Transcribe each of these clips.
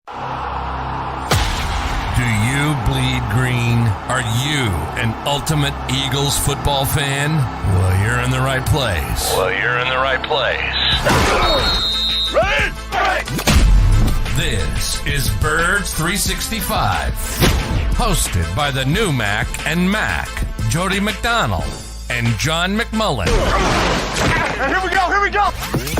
Do you bleed green? Are you an ultimate Eagles football fan? Well, you're in the right place. This is Birds 365, hosted by the new Mac and Mac, Jody McDonald and John McMullen. Here we go!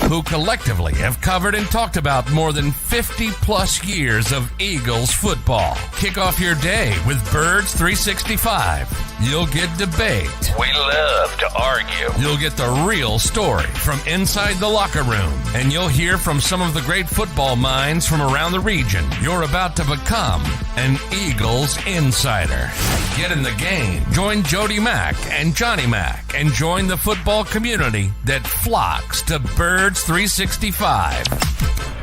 Who collectively have covered and talked about more than 50 plus years of Eagles football. Kick off your day with Birds 365. You'll get debate. We love to argue. You'll get the real story from inside the locker room. And you'll hear from some of the great football minds from around the region. You're about to become an Eagles insider. Get in the game. Join Jody Mack and Johnny Mack and join the football community that flocks to Birds 365.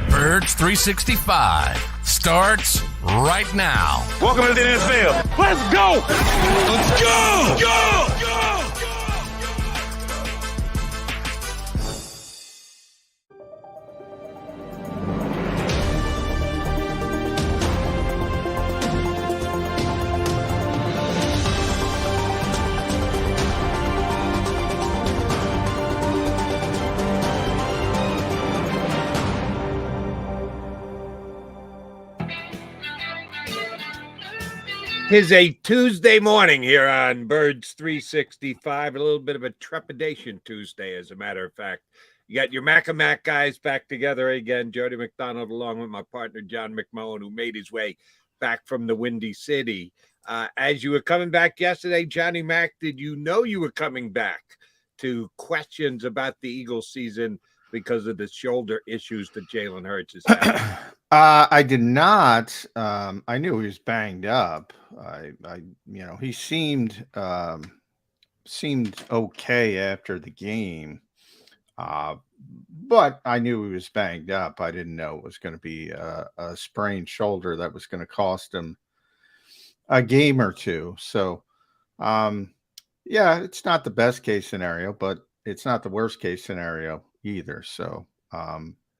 Birds 365 starts right now. Welcome to the NFL. Let's go! Let's go! Go! Tis a Tuesday morning here on Birds 365. A little bit of a trepidation Tuesday, as a matter of fact. You got your Mac and Mac guys back together again. Jody McDonald along with my partner, John McMullen, who made his way back from the Windy City. As you were coming back yesterday, Johnny Mac, did you know you were coming back to questions about the Eagles season because of the shoulder issues that Jalen Hurts is having? I did not. I knew he was banged up. He seemed okay after the game. But I knew he was banged up. I didn't know it was going to be a sprained shoulder that was going to cost him a game or two. So, it's not the best case scenario, but it's not the worst case scenario either. So,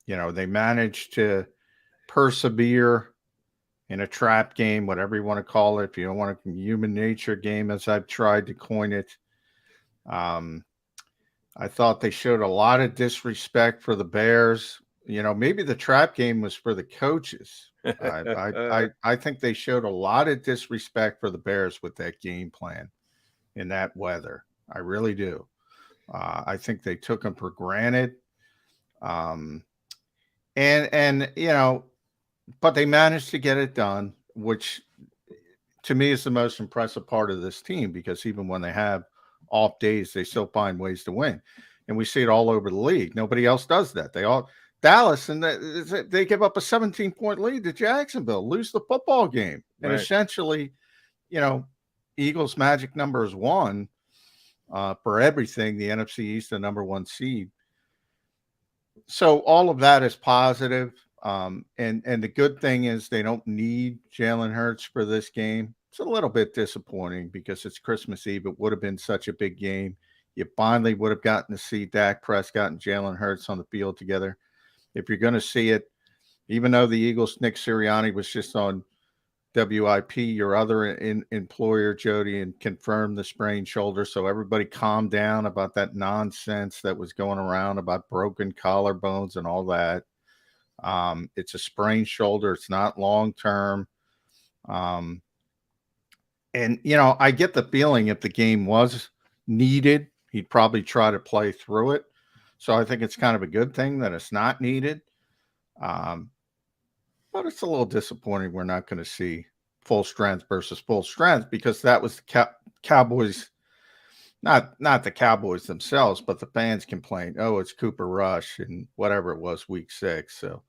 they managed to persevere in a trap game, whatever you want to call it. If you don't want a human nature game, as I've tried to coin it. I thought they showed a lot of disrespect for the Bears. Maybe the trap game was for the coaches. I think they showed a lot of disrespect for the Bears with that game plan in that weather. I really do. I think they took them for granted. But they managed to get it done, which to me is the most impressive part of this team, because even when they have off days, they still find ways to win. And we see it all over the league. Nobody else does that. Dallas, and they give up a 17-point lead to Jacksonville, lose the football game. And essentially, Eagles' magic number is 1 for everything, the NFC East, the number 1 seed. So all of that is positive. And the good thing is they don't need Jalen Hurts for this game. It's a little bit disappointing because it's Christmas Eve. It would have been such a big game. You finally would have gotten to see Dak Prescott and Jalen Hurts on the field together. If you're going to see it, even though the Eagles' Nick Sirianni was just on WIP, your other employer, Jody, and confirmed the sprained shoulder. So everybody calmed down about that nonsense that was going around about broken collarbones and all that. It's a sprained shoulder. It's not long-term. I get the feeling if the game was needed, he'd probably try to play through it. So I think it's kind of a good thing that it's not needed. But it's a little disappointing we're not going to see full strength versus full strength, because that was the Cowboys, not the Cowboys themselves, but the fans complained, oh, it's Cooper Rush and whatever it was week 6. So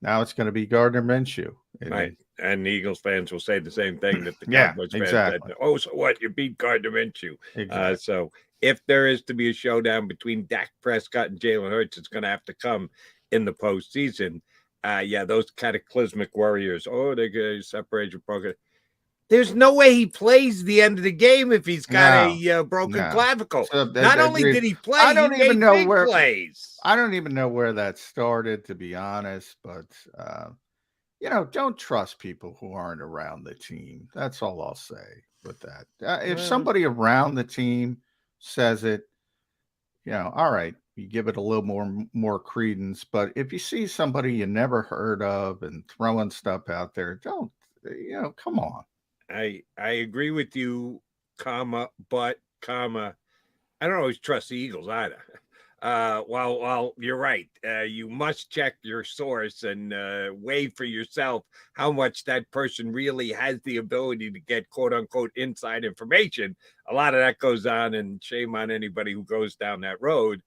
now it's going to be Gardner Minshew. Right. And the Eagles fans will say the same thing that the Cowboys fans said. Oh, so what? You beat Gardner Minshew. Exactly. So if there is to be a showdown between Dak Prescott and Jalen Hurts, it's going to have to come in the postseason. Those cataclysmic warriors, they're going to separate your program. There's no way he plays the end of the game if he's got a broken clavicle. So not only did he play, I don't even know where plays. I don't even know where that started, to be honest. But don't trust people who aren't around the team. That's all I'll say with that. If Well, somebody around the team says it, all right, you give it a little more credence. But if you see somebody you never heard of and throwing stuff out there, don't, come on. I agree with you, but I don't always trust the Eagles either. While you're right, you must check your source and weigh for yourself how much that person really has the ability to get quote unquote inside information. A lot of that goes on, and shame on anybody who goes down that road.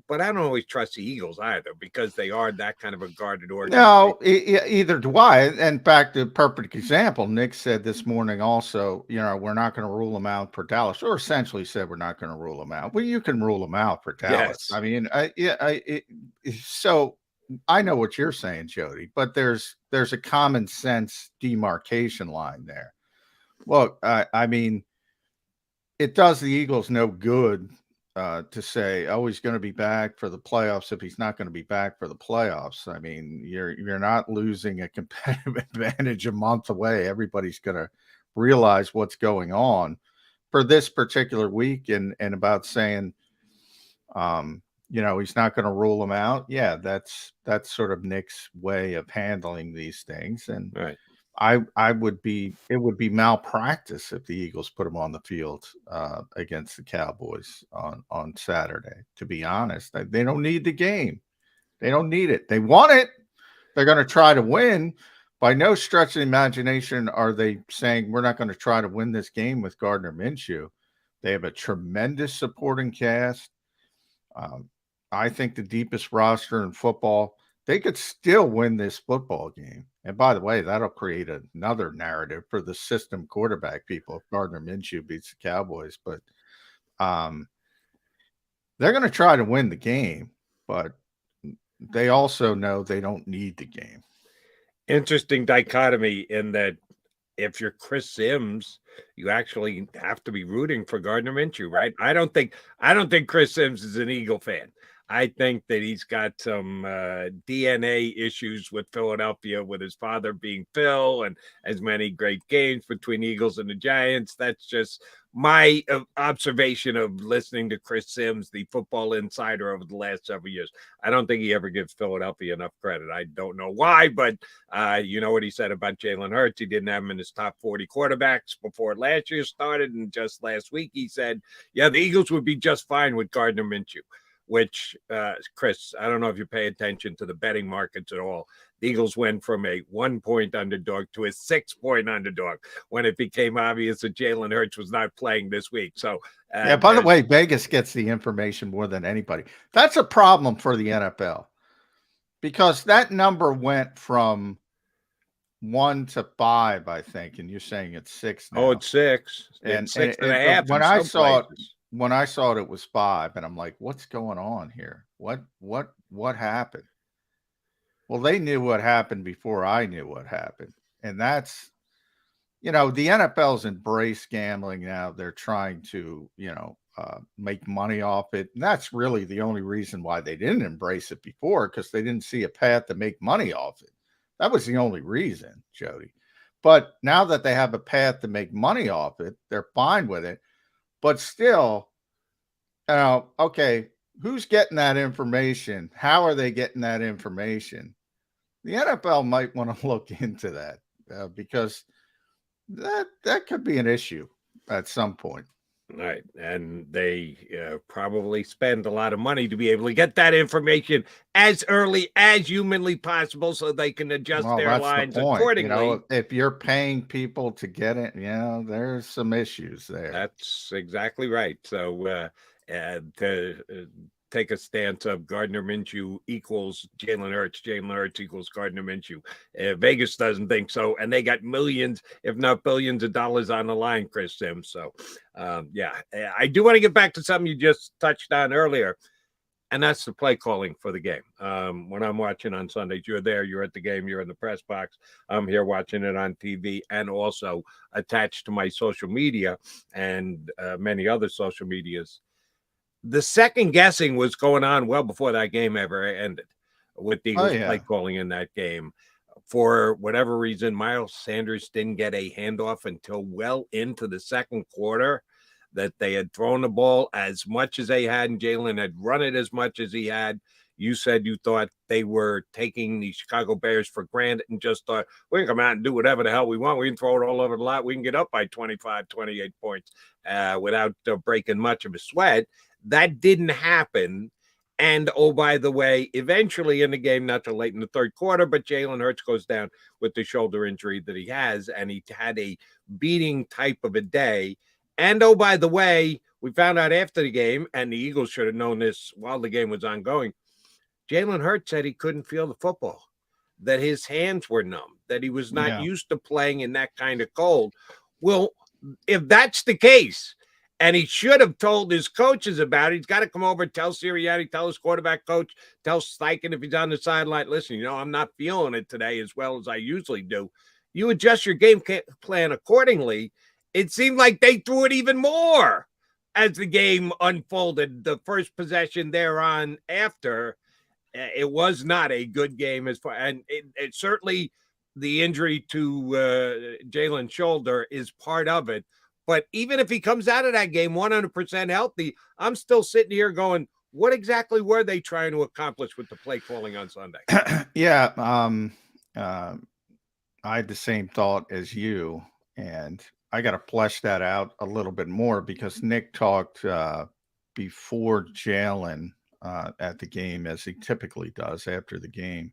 But I don't always trust the Eagles either because they are that kind of a guarded organization. No, either do I. In fact, a perfect example, Nick said this morning also, we're not going to rule them out for Dallas, or essentially said we're not going to rule them out. Well, you can rule them out for Dallas. Yes. I mean, so I know what you're saying, Jody, but there's a common sense demarcation line there. Look, I mean, it does the Eagles no good to say, oh, he's going to be back for the playoffs if he's not going to be back for the playoffs. I mean, you're not losing a competitive advantage a month away. Everybody's going to realize what's going on for this particular week, and about saying, he's not going to rule them out. Yeah, that's sort of Nick's way of handling these things. And Right. it would be malpractice if the Eagles put them on the field against the Cowboys on Saturday. To be honest, they don't need the game. They don't need it. They want it. They're going to try to win. By no stretch of the imagination are they saying we're not going to try to win this game with Gardner Minshew. They have a tremendous supporting cast. I think the deepest roster in football. They could still win this football game. And by the way, that'll create another narrative for the system quarterback people if Gardner Minshew beats the Cowboys. But they're going to try to win the game, but they also know they don't need the game. Interesting dichotomy in that if you're Chris Sims, you actually have to be rooting for Gardner Minshew, right? I don't think Chris Sims is an Eagle fan. I think that he's got some DNA issues with Philadelphia, with his father being Phil, and as many great games between Eagles and the Giants. That's just my observation of listening to Chris Sims, the football insider, over the last several years. I don't think he ever gives Philadelphia enough credit. I don't know why, but you know what he said about Jalen Hurts. He didn't have him in his top 40 quarterbacks before last year started, and just last week he said, yeah, the Eagles would be just fine with Gardner Minshew. Which, Chris, I don't know if you pay attention to the betting markets at all. The Eagles went from a 1-point underdog to a 6-point underdog when it became obvious that Jalen Hurts was not playing this week. So, by the way, Vegas gets the information more than anybody. That's a problem for the NFL because that number went from 1 to 5, I think, and you're saying it's 6 now. Oh, it's 6. And 6.5. When I saw it, it was 5, and I'm like, what's going on here? What happened? Well, they knew what happened before I knew what happened. And that's, the NFL's embraced gambling now. They're trying to, make money off it. And that's really the only reason why they didn't embrace it before, because they didn't see a path to make money off it. That was the only reason, Jody. But now that they have a path to make money off it, they're fine with it. But still, okay, who's getting that information? How are they getting that information? The NFL might want to look into that because that could be an issue at some point. Right. And they probably spend a lot of money to be able to get that information as early as humanly possible so they can adjust their lines accordingly. If you're paying people to get it, there's some issues there. That's exactly right. So to take a stance of Gardner Minshew equals Jalen Hurts, Jalen Hurts equals Gardner Minshew. Vegas doesn't think so, and they got millions, if not billions of dollars on the line, Chris Sims. So, I do want to get back to something you just touched on earlier, and that's the play calling for the game. When I'm watching on Sundays, you're there, you're at the game, you're in the press box. I'm here watching it on TV and also attached to my social media and many other social medias. The second guessing was going on well before that game ever ended with the Eagles play calling in that game. for whatever reason, Miles Sanders didn't get a handoff until well into the second quarter, that they had thrown the ball as much as they had, and Jalen had run it as much as he had. You said you thought they were taking the Chicago Bears for granted and just thought, we can come out and do whatever the hell we want. We can throw it all over the lot. We can get up by 25, 28 points without breaking much of a sweat. That didn't happen. And, oh, by the way, eventually in the game, not till late in the third quarter, but Jalen Hurts goes down with the shoulder injury that he has, and he had a beating type of a day. And, oh, by the way, we found out after the game, and the Eagles should have known this while the game was ongoing, Jalen Hurts said he couldn't feel the football, that his hands were numb, that he was not used to playing in that kind of cold. Well, if that's the case, and he should have told his coaches about it, he's got to come over and tell Sirianni, tell his quarterback coach, tell Steichen if he's on the sideline, listen, I'm not feeling it today as well as I usually do. You adjust your game plan accordingly. It seemed like they threw it even more as the game unfolded. The first possession thereon after, it was not a good game as far, and it certainly the injury to Jalen's shoulder is part of it. But even if he comes out of that game 100% healthy, I'm still sitting here going, what exactly were they trying to accomplish with the play calling on Sunday? Yeah. I had the same thought as you, and I got to flesh that out a little bit more because Nick talked before Jalen at the game, as he typically does after the game.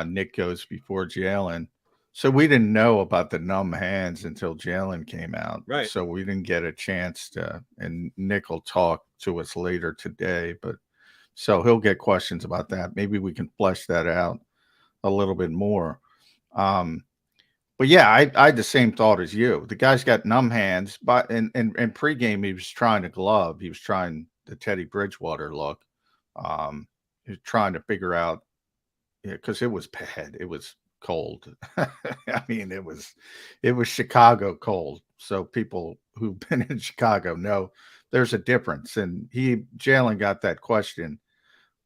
Nick goes before Jalen. So we didn't know about the numb hands until Jalen came out. Right. So we didn't get a chance to, and Nick will talk to us later today, but so he'll get questions about that. Maybe we can flesh that out a little bit more. But yeah, I had the same thought as you. The guy's got numb hands, but in pregame, he was trying to glove. He was trying the Teddy Bridgewater look. He was trying to figure out, because it was bad. It was cold. I mean, it was Chicago cold. So people who've been in Chicago know there's a difference. And Jalen got that question.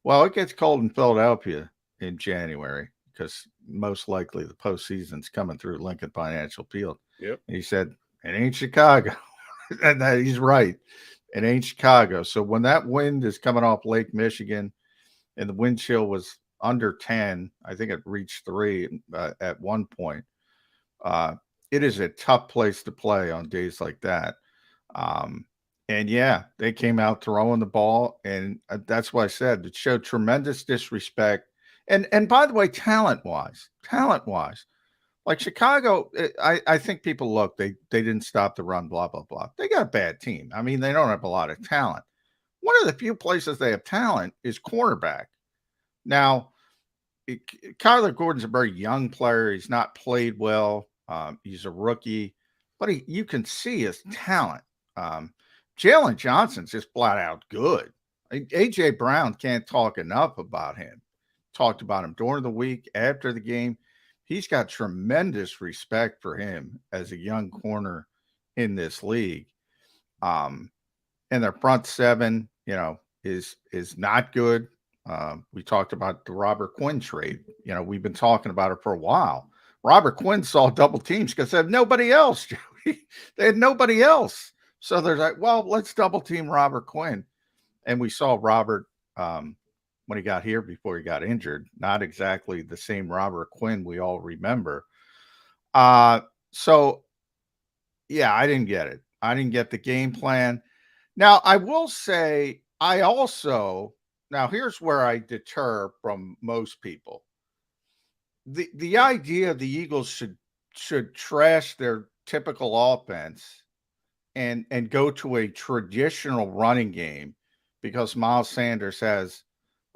Well, it gets cold in Philadelphia in January because most likely the postseason's coming through Lincoln Financial Field. Yep. And he said, it ain't Chicago. And he's right. It ain't Chicago. So when that wind is coming off Lake Michigan and the wind chill was under 10, I think it reached 3 at one point. It is a tough place to play on days like that. And yeah, they came out throwing the ball, and that's why I said it showed tremendous disrespect. And by the way, talent-wise, like Chicago, I think people look, they didn't stop the run, blah, blah, blah. They got a bad team. I mean, they don't have a lot of talent. One of the few places they have talent is cornerback. Now, Kyler Gordon's a very young player. He's not played well. He's a rookie, but you can see his talent. Jalen Johnson's just flat out good. A.J. Brown can't talk enough about him. Talked about him during the week, after the game. He's got tremendous respect for him as a young corner in this league. And their front seven, is not good. We talked about the Robert Quinn trade. We've been talking about it for a while. Robert Quinn saw double teams because they had nobody else, Joey. They had nobody else. So they're like, well, let's double team Robert Quinn. And we saw Robert when he got here before he got injured. Not exactly the same Robert Quinn we all remember. So, yeah, I didn't get it. I didn't get the game plan. Now, I will say now here's where I deter from most people. The idea the Eagles should trash their typical offense and go to a traditional running game because Miles Sanders has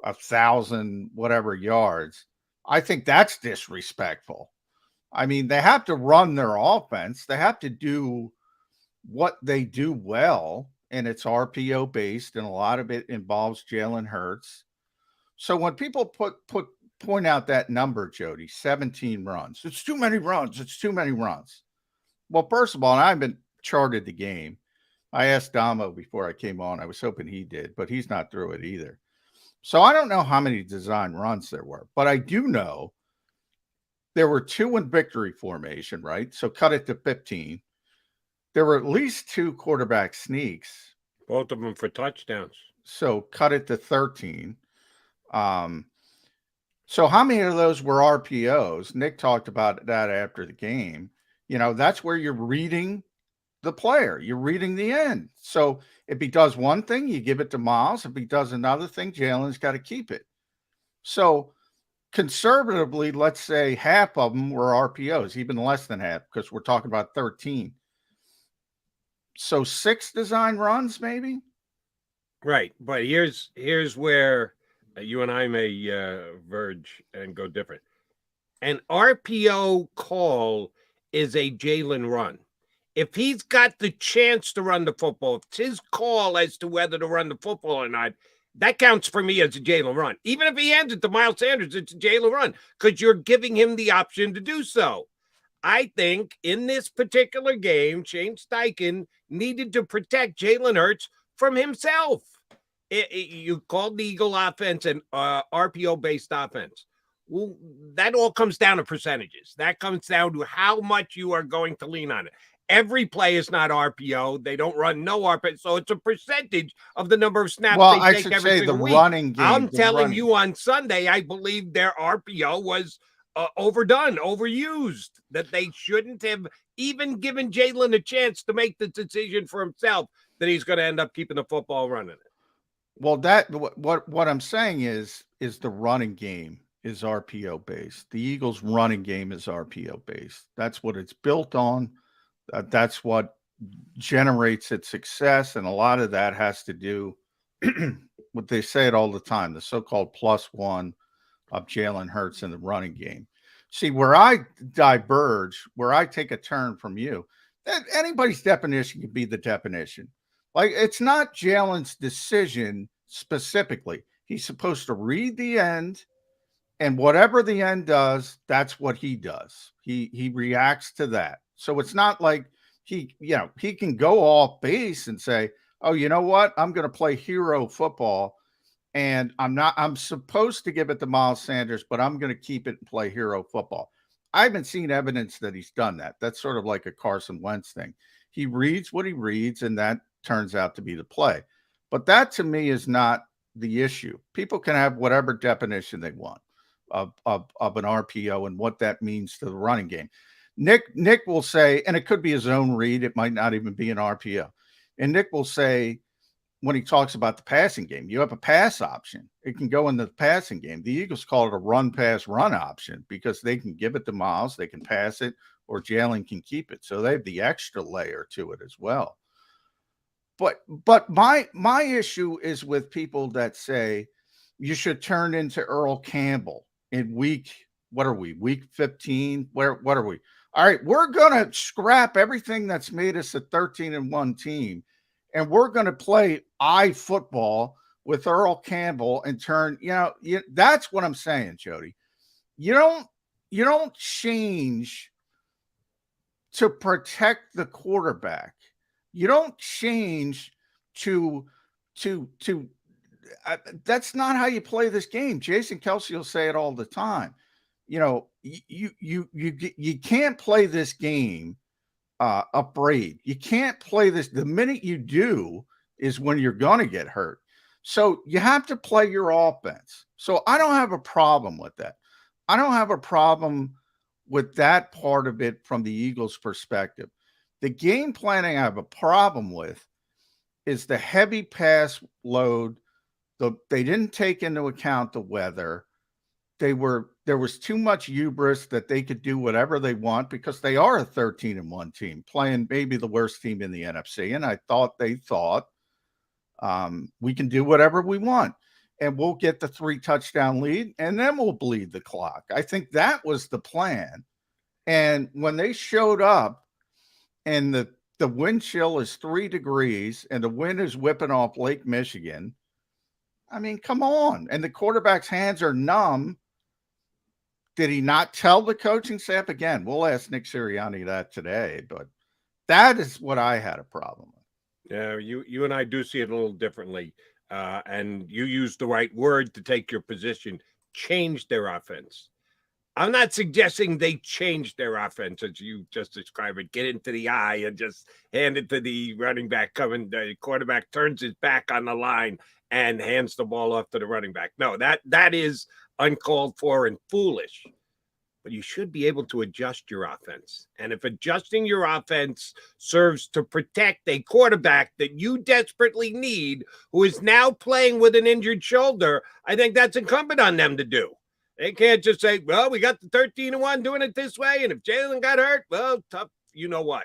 1,000 whatever yards. I think that's disrespectful. I mean, they have to run their offense. They have to do what they do well, and it's RPO based, and a lot of it involves Jalen Hurts. So when people point out that number, Jody, 17 runs, it's too many runs. It's too many runs. Well, first of all, and I haven't charted the game. I asked Damo before I came on. I was hoping he did, but he's not through it either. So I don't know how many design runs there were, but I do know there were 2 in victory formation, right? So cut it to 15. There were at least 2 quarterback sneaks. Both of them for touchdowns. So cut it to 13. So how many of those were RPOs? Nick talked about that after the game. That's where you're reading the player. You're reading the end. So if he does one thing, you give it to Miles. If he does another thing, Jalen's got to keep it. So conservatively, let's say half of them were RPOs, even less than half, because we're talking about 13. So 6 design runs, maybe? Right. But here's where you and I may verge and go different. An RPO call is a Jalen run. If he's got the chance to run the football, if it's his call as to whether to run the football or not, that counts for me as a Jalen run. Even if he hands it to Miles Sanders, it's a Jalen run because you're giving him the option to do so. I think in this particular game, Shane Steichen needed to protect Jalen Hurts from himself. You called the Eagle offense an RPO-based offense. Well, that all comes down to percentages. That comes down to how much you are going to lean on it. Every play is not RPO. They don't run no RPO. So it's a percentage of the number of snaps they take every single week. Running game. I'm telling you on Sunday, I believe their RPO was overdone, overused, that they shouldn't have even given Jalen a chance to make the decision for himself that he's going to end up keeping the football running it. Well, what I'm saying is the running game is RPO based. The Eagles' running game is RPO based. That's what it's built on. That's what generates its success, and a lot of that has to do what they say it all the time, the so-called +1 of Jalen Hurts in the running game. See, where I diverge, where I take a turn from you, that anybody's definition could be the definition. Like, it's not Jalen's decision specifically. He's supposed to read the end, and whatever the end does, that's what he does. He reacts to that. So it's not like he can go off base and say, oh, you know what? I'm going to play hero football, and I'm supposed to give it to Miles Sanders, but I'm going to keep it and play hero football. I haven't seen evidence that he's done that. That's sort of like a Carson Wentz thing. He reads what he reads, and that turns out to be the play. But that, to me, is not the issue. People can have whatever definition they want of an RPO and what that means to the running game. Nick will say, and it could be his own read, it might not even be an RPO. And Nick will say, when he talks about the passing game, you have a pass option. It can go in the passing game. The Eagles call it a run-pass-run option because they can give it to Miles, they can pass it, or Jalen can keep it. So they have the extra layer to it as well. But my issue is with people that say you should turn into Earl Campbell in week 15? What are we? All right, we're going to scrap everything that's made us a 13-1 team, and we're going to play football with Earl Campbell and turn, that's what I'm saying, Jody. You don't change to protect the quarterback. You don't change to that's not how you play this game. Jason Kelce will say it all the time. You can't play this game afraid. You can't play this. The minute you do is when you're going to get hurt. So you have to play your offense. So I don't have a problem with that. I don't have a problem with that part of it from the Eagles' perspective. The game planning I have a problem with is the heavy pass load. They didn't take into account the weather. There was too much hubris that they could do whatever they want because they are a 13-1 team playing maybe the worst team in the NFC. And I thought they thought we can do whatever we want and we'll get the 3-touchdown lead and then we'll bleed the clock. I think that was the plan. And when they showed up, and the wind chill is 3 degrees and the wind is whipping off Lake Michigan. I mean, come on. And the quarterback's hands are numb. Did he not tell the coaching staff? Again, we'll ask Nick Sirianni that today, but that is what I had a problem with. Yeah, you and I do see it a little differently. And you used the right word to take your position, change their offense. I'm not suggesting they change their offense as you just described it. Get into the eye and just hand it to the running back coming. The quarterback turns his back on the line and hands the ball off to the running back. No, that is uncalled for and foolish. But you should be able to adjust your offense. And if adjusting your offense serves to protect a quarterback that you desperately need, who is now playing with an injured shoulder, I think that's incumbent on them to do. They can't just say, well, we got the 13-1 doing it this way. And if Jalen got hurt, well, tough, you know what?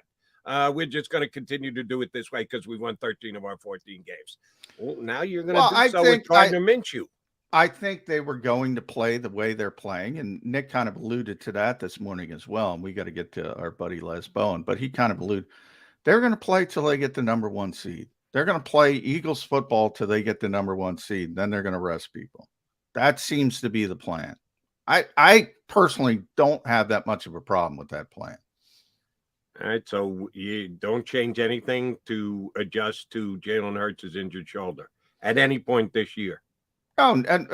We're just going to continue to do it this way because we won 13 of our 14 games. Well, now you're going to do so with Gardner Minshew. I think they were going to play the way they're playing, and Nick kind of alluded to that this morning as well. And we got to get to our buddy Les Bowen, but he kind of alluded they're going to play till they get the number 1 seed. They're going to play Eagles football till they get the number 1 seed. Then they're going to rest people. That seems to be the plan. I personally don't have that much of a problem with that plan. All right, so you don't change anything to adjust to Jalen Hurts' injured shoulder at any point this year. Oh, and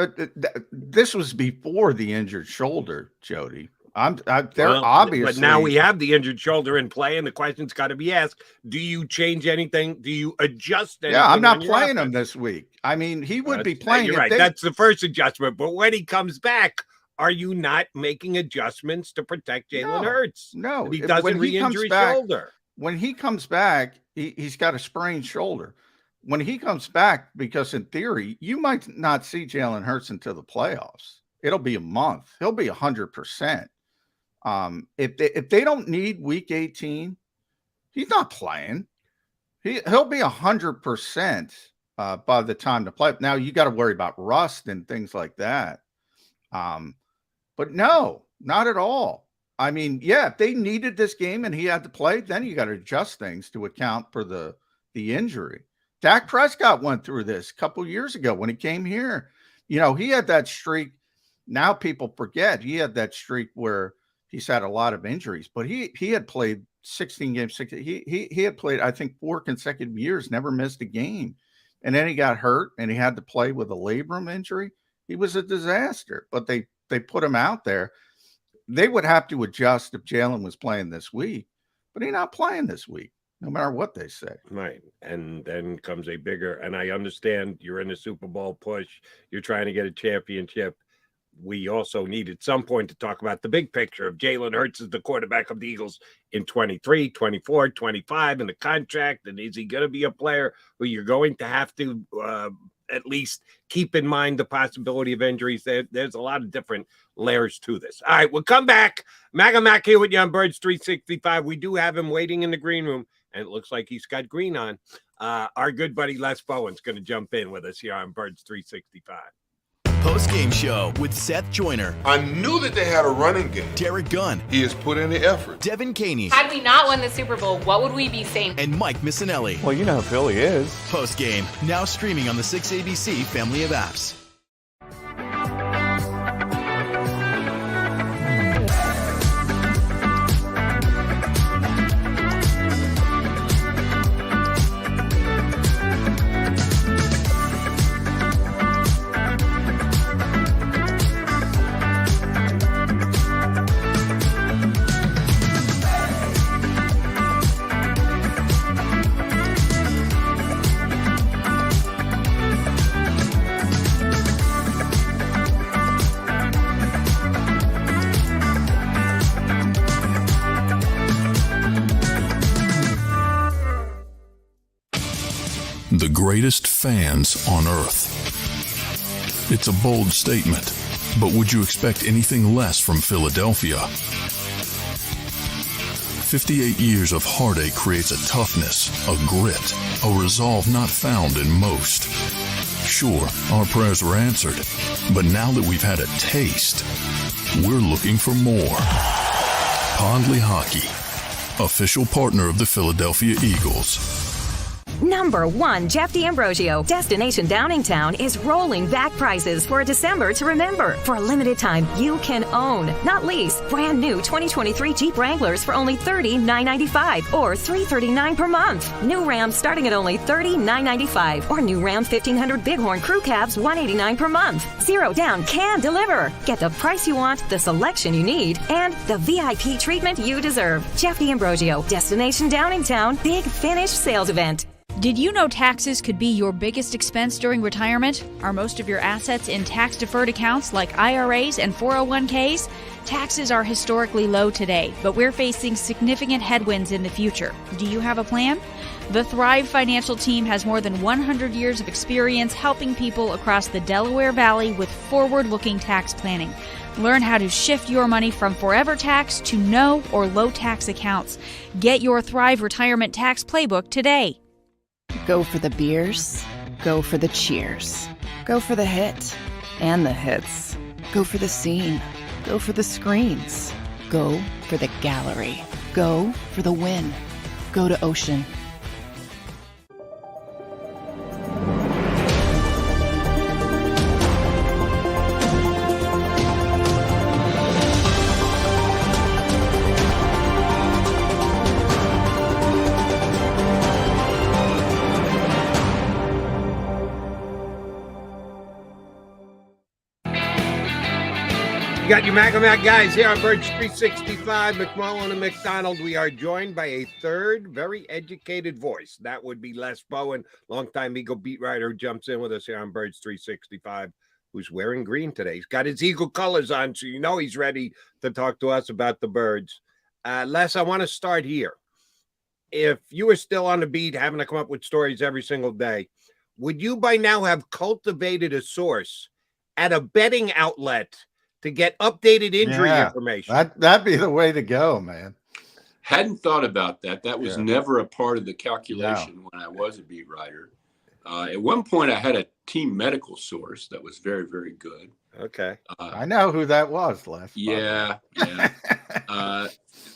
this was before the injured shoulder, Jody. Obviously, but now we have the injured shoulder in play, and the question's got to be asked: do you change anything? Do you adjust anything? Yeah, I'm not playing him this week. I mean, he would be playing. You're right. That's the first adjustment. But when he comes back, are you not making adjustments to protect Jalen Hurts? No, he doesn't re-injure his shoulder. When he comes back, he's got a sprained shoulder. When he comes back, because in theory, you might not see Jalen Hurts until the playoffs. It'll be a month. He'll be 100%. If they don't need week 18, he's not playing. He'll be 100% by the time to play. Now you got to worry about rust and things like that. But no, not at all. I mean, yeah, if they needed this game and he had to play, then you got to adjust things to account for the injury. Dak Prescott went through this a couple years ago when he came here. You know, he had that streak. Now people forget he had that streak where he's had a lot of injuries, but he had played 16 games. He had played, I think, 4 consecutive years, never missed a game. And then he got hurt and he had to play with a labrum injury. He was a disaster, but they put him out there. They would have to adjust if Jalen was playing this week, but he's not playing this week, no matter what they say. Right. And then comes a bigger, and I understand you're in a Super Bowl push. You're trying to get a championship. We also need at some point to talk about the big picture of Jalen Hurts as the quarterback of the Eagles in 23, 24, 25 in the contract. And is he going to be a player who you're going to have to at least keep in mind the possibility of injuries? There's a lot of different layers to this. All right, we'll come back. Mac here with you on Birds 365. We do have him waiting in the green room, and it looks like he's got green on. Our good buddy Les Bowen's going to jump in with us here on Birds 365. Post-game show with Seth Joyner. I knew that they had a running game. Derek Gunn. He has put in the effort. Devin Caney. Had we not won the Super Bowl, what would we be saying? And Mike Missinelli. Well, you know who Philly is. Post-game, now streaming on the 6ABC family of apps. The greatest fans on earth. It's a bold statement, but would you expect anything less from Philadelphia? 58 years of heartache creates a toughness, a grit, a resolve not found in most. Sure, our prayers were answered, but now that we've had a taste, we're looking for more. Pondley Hockey, official partner of the Philadelphia Eagles. Number 1, Jeff D'Ambrosio. Destination Downingtown is rolling back prices for a December to remember. For a limited time, you can own, not lease, brand new 2023 Jeep Wranglers for only $30,995 or $339 per month. New Rams starting at only $30,995 or new Ram 1500 Bighorn Crew Cabs $189 per month. Zero down can deliver. Get the price you want, the selection you need, and the VIP treatment you deserve. Jeff D'Ambrosio, Destination Downingtown, Big Finish Sales Event. Did you know taxes could be your biggest expense during retirement? Are most of your assets in tax-deferred accounts like IRAs and 401ks? Taxes are historically low today, but we're facing significant headwinds in the future. Do you have a plan? The Thrive Financial team has more than 100 years of experience helping people across the Delaware Valley with forward-looking tax planning. Learn how to shift your money from forever tax to no or low tax accounts. Get your Thrive Retirement Tax Playbook today. Go for the beers. Go for the cheers. Go for the hit and the hits. Go for the scene. Go for the screens. Go for the gallery. Go for the win. Go to Ocean. You got your Mac guys here on Birds 365, McMullen and McDonald. We are joined by a third very educated voice. That would be Les Bowen, longtime Eagle beat writer, who jumps in with us here on Birds 365, who's wearing green today. He's got his Eagle colors on, so you know he's ready to talk to us about the Birds. Les, I want to start here. If you were still on the beat, having to come up with stories every single day, would you by now have cultivated a source at a betting outlet to get updated injury information? That'd be the way to go, man. Hadn't thought about that. That was never a part of the calculation when I was a beat writer. At one point, I had a team medical source that was very, very good. Okay. I know who that was, Les. Yeah.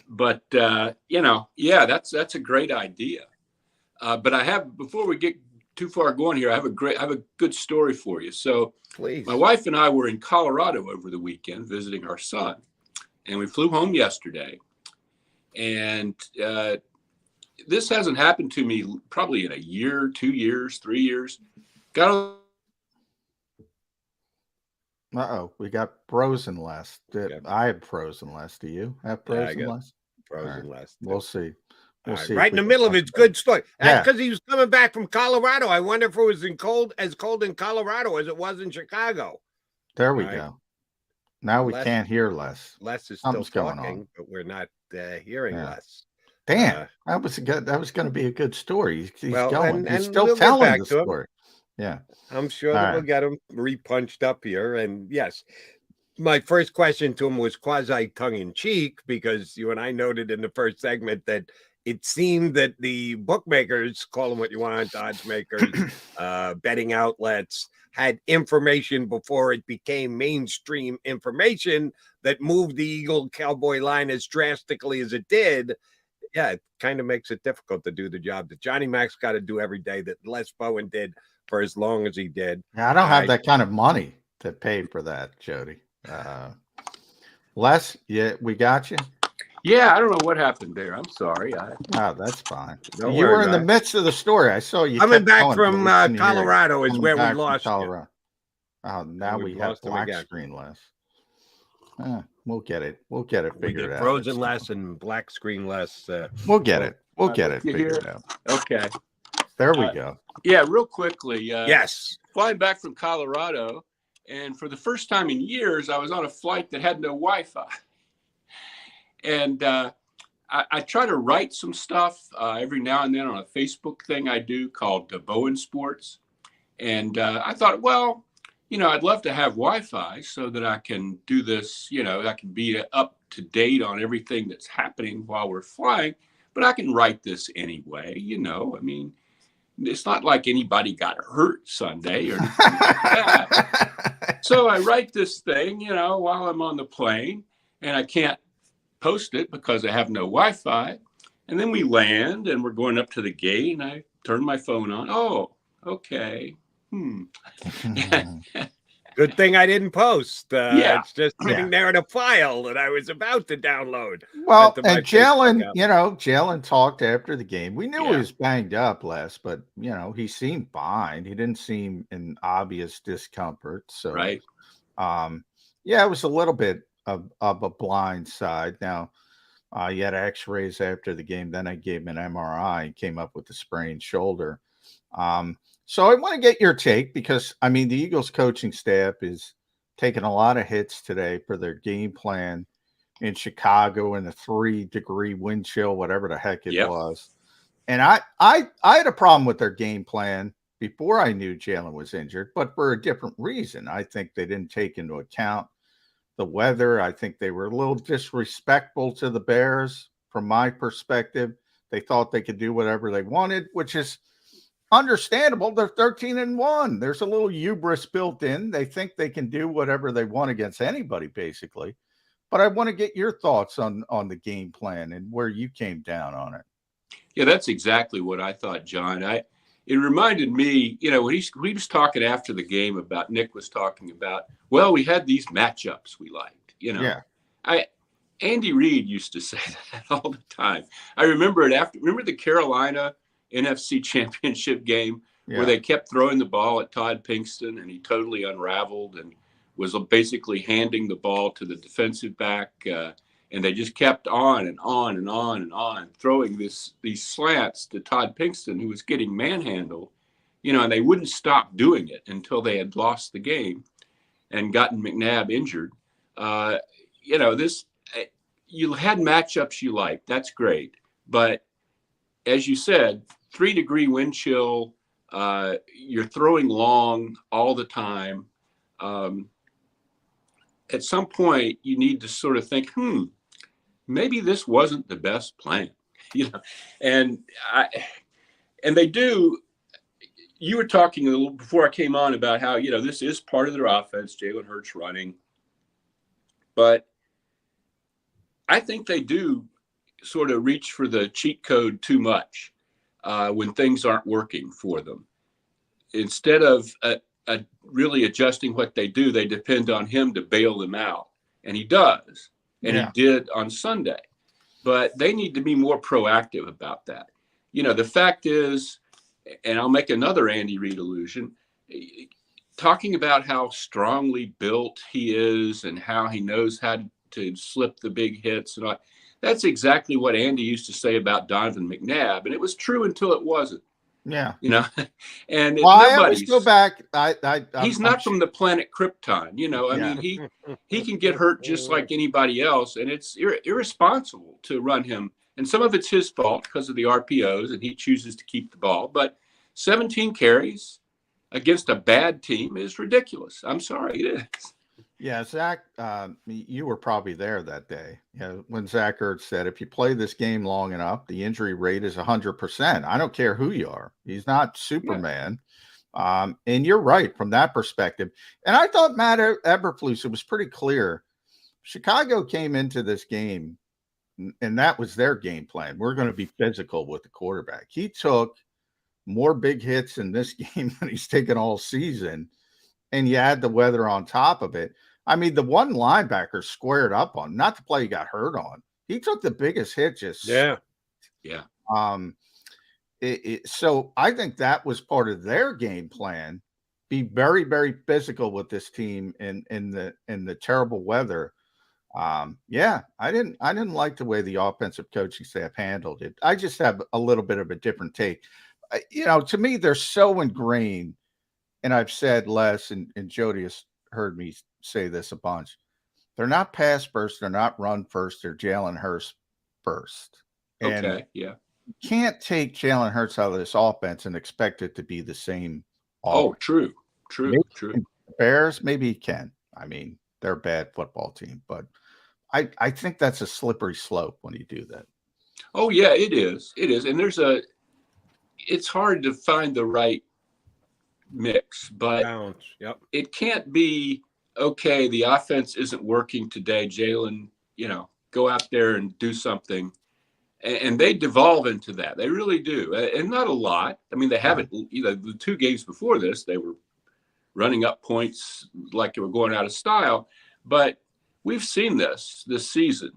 But that's a great idea. But I have, before we get too far going here, I have a good story for you. So please. My wife and I were in Colorado over the weekend visiting our son, and we flew home yesterday. And this hasn't happened to me probably in a year, 2 years, 3 years. We got frozen less. I have frozen less. Do you have frozen less? Frozen less. We'll see. Right in the middle of his good story. Because he was coming back from Colorado. I wonder if it was as cold in Colorado as it was in Chicago. There we go. Now we can't hear Les. Les is still talking, but we're not hearing Les. Damn, that was going to be a good story. He's going. And he's still telling the story. Yeah, I'm sure that we'll get him repunched up here. And yes, my first question to him was quasi tongue-in-cheek, because you and I noted in the first segment that it seemed that the bookmakers, call them what you want, odds makers, betting outlets, had information before it became mainstream information that moved the Eagle Cowboy line as drastically as it did. Yeah, it kind of makes it difficult to do the job that Johnny Mac's got to do every day, that Les Bowen did for as long as he did. Yeah, I don't have that kind of money to pay for that, Jody. Les, we got you. Yeah, I don't know what happened there. I'm sorry. That's fine. You were in the midst of the story. I saw you. Coming back from Colorado is where we lost you. Oh, now we have black screen less. We'll get it. We'll get it figured out. Frozen less and black screen less. We'll get it. We'll get it figured out. Okay. There we go. Yeah, real quickly. Yes. Flying back from Colorado, and for the first time in years, I was on a flight that had no Wi-Fi. And I try to write some stuff every now and then on a Facebook thing I do called Bowen Sports. And I thought, well, I'd love to have Wi-Fi so that I can do this, I can be up to date on everything that's happening while we're flying, but I can write this anyway, it's not like anybody got hurt Sunday or anything like that. So I write this thing, while I'm on the plane, and I can't post it because I have no Wi-Fi. And then we land and we're going up to the gate, and I turned my phone on. Oh, okay. Good thing I didn't post. Yeah. It's just sitting there in a file that I was about to download. Well, onto my and Facebook Jalen, app. Jalen talked after the game. We knew Yeah. he was banged up, Les, but he seemed fine. He didn't seem in obvious discomfort. So, Right. Yeah, it was a little bit of a blind side. Now, he had X-rays after the game. Then I gave him an MRI and came up with a sprained shoulder. So I want to get your take because, I mean, the Eagles coaching staff is taking a lot of hits today for their game plan in Chicago in a 3-degree wind chill, whatever the heck it was. And I had a problem with their game plan before I knew Jalen was injured, but for a different reason. I think they didn't take into account the weather. I think they were a little disrespectful to the Bears from my perspective. They thought they could do whatever they wanted, which is understandable. They're 13-1. There's a little hubris built in. They think they can do whatever they want against anybody, basically. But I want to get your thoughts on the game plan and where you came down on it. Yeah, that's exactly what I thought, John. It reminded me, when he was talking after the game about, Nick was talking about, well, we had these matchups we liked, Yeah. Andy Reid used to say that all the time. I remember remember the Carolina NFC Championship game where they kept throwing the ball at Todd Pinkston and he totally unraveled and was basically handing the ball to the defensive back. And they just kept on and on and on and on, throwing these slants to Todd Pinkston, who was getting manhandled, and they wouldn't stop doing it until they had lost the game and gotten McNabb injured. You had matchups you liked. That's great. But as you said, 3-degree wind chill, you're throwing long all the time. At some point, you need to sort of think, maybe this wasn't the best plan, and they do. You were talking a little before I came on about how, this is part of their offense, Jalen Hurts running, but I think they do sort of reach for the cheat code too much when things aren't working for them. Instead of really adjusting what they do, they depend on him to bail them out, and he does. And he did on Sunday, but they need to be more proactive about that. The fact is, and I'll make another Andy Reid allusion, talking about how strongly built he is and how he knows how to slip the big hits. And all, that's exactly what Andy used to say about Donovan McNabb. And it was true until it wasn't. Yeah. And I always go back. He's not from the planet Krypton. I mean, he can get hurt just like anybody else. And it's irresponsible to run him. And some of it's his fault because of the RPOs and he chooses to keep the ball. But 17 carries against a bad team is ridiculous. I'm sorry, it is. Yeah, Zach, you were probably there that day. When Zach Ertz said, if you play this game long enough, the injury rate is 100%. I don't care who you are. He's not Superman. Yeah. And you're right from that perspective. And I thought Matt Eberflus, it was pretty clear. Chicago came into this game, and that was their game plan. We're going to be physical with the quarterback. He took more big hits in this game than he's taken all season. And you add the weather on top of it. I mean, the one linebacker squared up on, not the play he got hurt on. He took the biggest hit. Yeah. So I think that was part of their game plan. Be very, very physical with this team in the terrible weather. I didn't like the way the offensive coaching staff handled it. I just have a little bit of a different take. To me, they're so ingrained. And I've said, Les and Jody has heard me say this a bunch. They're not pass first. They're not run first. They're Jalen Hurts first. And you can't take Jalen Hurts out of this offense and expect it to be the same. Oh, true. Bears, maybe he can. I mean, they're a bad football team, but I think that's a slippery slope when you do that. Oh, yeah, it is. It is. And it's hard to find the right mix, but it can't be, okay, the offense isn't working today, Jalen, go out there and do something. and they devolve into that. They really do, and not a lot. I mean, they haven't. The 2 games before this, they were running up points like they were going out of style. But we've seen this season,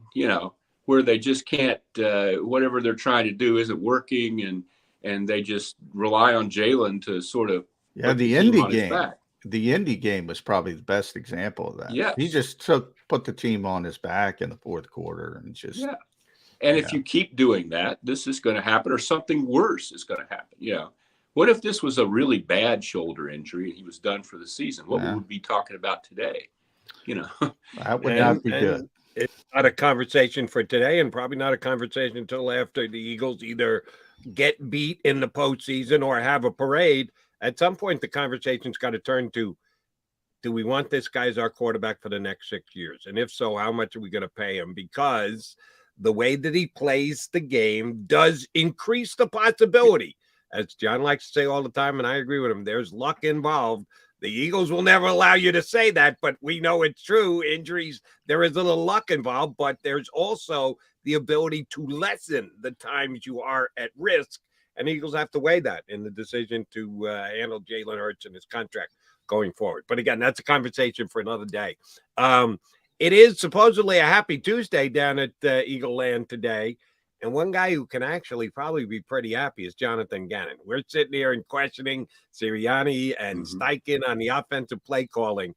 where they just can't. Whatever they're trying to do isn't working, and they just rely on Jalen to sort of the Indy game. The Indy game was probably the best example of that. Yeah, he just put the team on his back in the fourth quarter and just. Yeah. And if you keep doing that, this is going to happen, or something worse is going to happen. What if this was a really bad shoulder injury and he was done for the season? What would we be talking about today? That would not be good. It's not a conversation for today, and probably not a conversation until after the Eagles either get beat in the postseason or have a parade. At some point, the conversation's got to turn to, do we want this guy as our quarterback for the next 6 years? And if so, how much are we going to pay him? Because the way that he plays the game does increase the possibility. As John likes to say all the time, and I agree with him, there's luck involved. The Eagles will never allow you to say that, but we know it's true. Injuries, there is a little luck involved, but there's also the ability to lessen the times you are at risk. And Eagles have to weigh that in the decision to handle Jalen Hurts and his contract going forward. But again, that's a conversation for another day. It is supposedly a happy Tuesday down at Eagle Land today. And one guy who can actually probably be pretty happy is Jonathan Gannon. We're sitting here and questioning Sirianni and Steichen on the offensive play calling.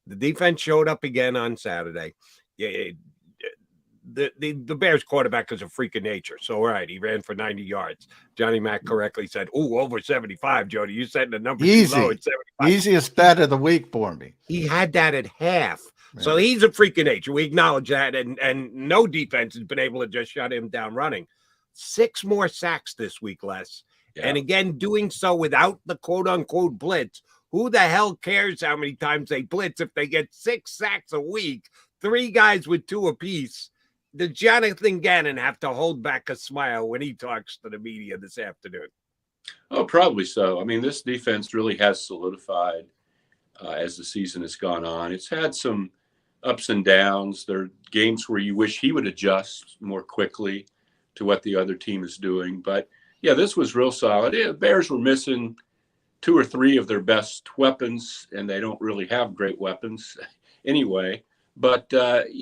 The defense showed up again on Saturday. The Bears quarterback is a freak of nature. So, all right, he ran for 90 yards. Johnny Mack correctly said, over 75, Jody. You said the number too low at 75. Easiest bet of the week for me. He had that at half. So he's a freak of nature. We acknowledge that, and no defense has been able to just shut him down running. 6 more sacks this week, Les. Yeah. And again, doing so without the quote-unquote blitz. Who the hell cares how many times they blitz if they get 6 sacks a week, 3 guys with 2 apiece? Did Jonathan Gannon have to hold back a smile when he talks to the media this afternoon? Oh, probably so. I mean, this defense really has solidified as the season has gone on. It's had some ups and downs. There are games where you wish he would adjust more quickly to what the other team is doing. But, yeah, this was real solid. The Bears were missing 2 or 3 of their best weapons, and they don't really have great weapons anyway. But, the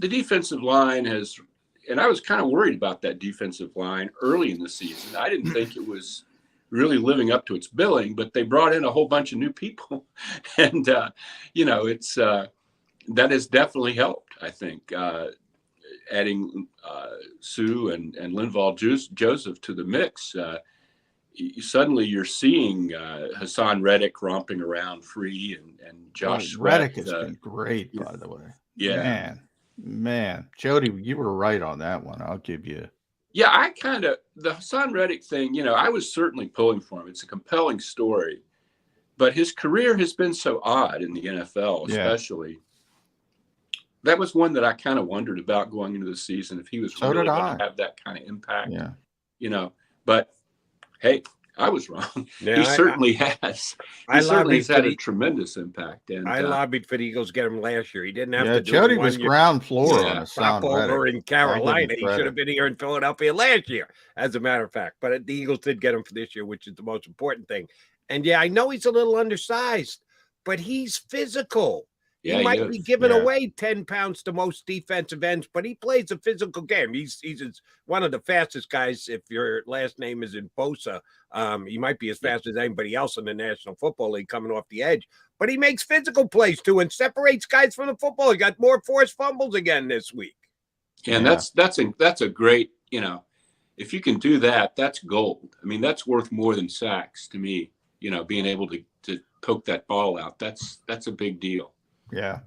defensive line has – and I was kind of worried about that defensive line early in the season. I didn't think it was really living up to its billing, but they brought in a whole bunch of new people. And, it's that has definitely helped, I think, adding Sue and Linval Joseph to the mix. Suddenly you're seeing Hassan Reddick romping around free and Josh Reddick has been great, by the way. Yeah. Man. Jody, you were right on that one. I'll give you. Yeah, the Hassan Reddick thing, I was certainly pulling for him. It's a compelling story. But his career has been so odd in the NFL, especially. That was one that I kind of wondered about going into the season, if he was really going to have that kind of impact. Yeah. But hey, I was wrong. Yeah, he certainly has. He certainly has had a tremendous impact. And I lobbied for the Eagles to get him last year. He didn't have to do Jody was ground floor on a stop over in Carolina. He should have been here in Philadelphia last year, as a matter of fact. But the Eagles did get him for this year, which is the most important thing. And I know he's a little undersized, but he's physical. Yeah, he might be giving away 10 pounds to most defensive ends, but he plays a physical game. He's one of the fastest guys. If your last name is in Bosa, he might be as fast as anybody else in the National Football League coming off the edge. But he makes physical plays too and separates guys from the football. He got more forced fumbles again this week. Yeah, and that's a great, if you can do that, that's gold. I mean, that's worth more than sacks to me. Being able to poke that ball out, that's a big deal. Yeah.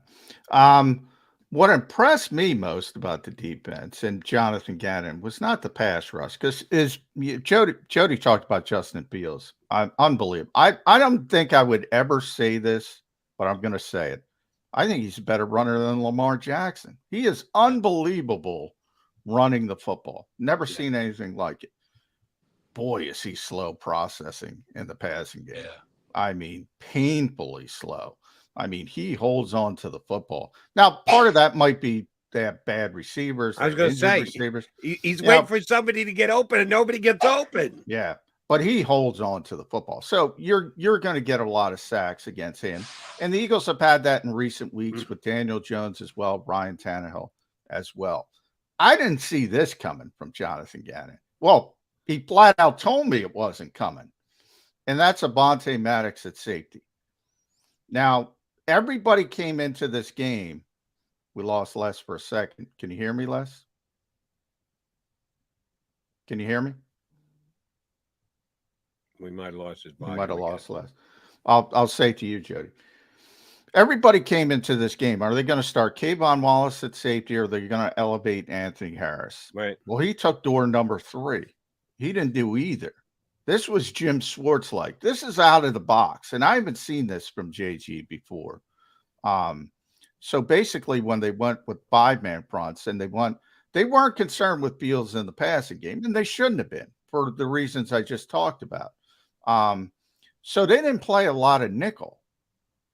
What impressed me most about the defense and Jonathan Gannon was not the pass rush, because Jody talked about Justin Fields. Unbelievable. I don't think I would ever say this, but I'm going to say it. I think he's a better runner than Lamar Jackson. He is unbelievable running the football. Never seen anything like it. Boy, is he slow processing in the passing game. Yeah. I mean, painfully slow. I mean, he holds on to the football. Now, part of that might be They have bad receivers. I was going to say, receivers. He's waiting for somebody to get open, and nobody gets open. Yeah, but he holds on to the football. So you're going to get a lot of sacks against him. And the Eagles have had that in recent weeks with Daniel Jones as well, Ryan Tannehill as well. I didn't see this coming from Jonathan Gannon. Well, he flat out told me it wasn't coming. And that's Avonte Maddox at safety. Now, everybody came into this game. We lost Les for a second. Can you hear me, Les? Can you hear me? We might have lost his body. We might have lost Les. I'll say to you, Jody. Everybody came into this game. Are they going to start Kayvon Wallace at safety, or are they going to elevate Anthony Harris? Right. Well, he took door number 3. He didn't do either. This was Jim Schwartz like. This is out of the box, and I haven't seen this from JG before. So basically, when they went with 5-man fronts and they weren't concerned with Fields in the passing game, and they shouldn't have been for the reasons I just talked about. So they didn't play a lot of nickel.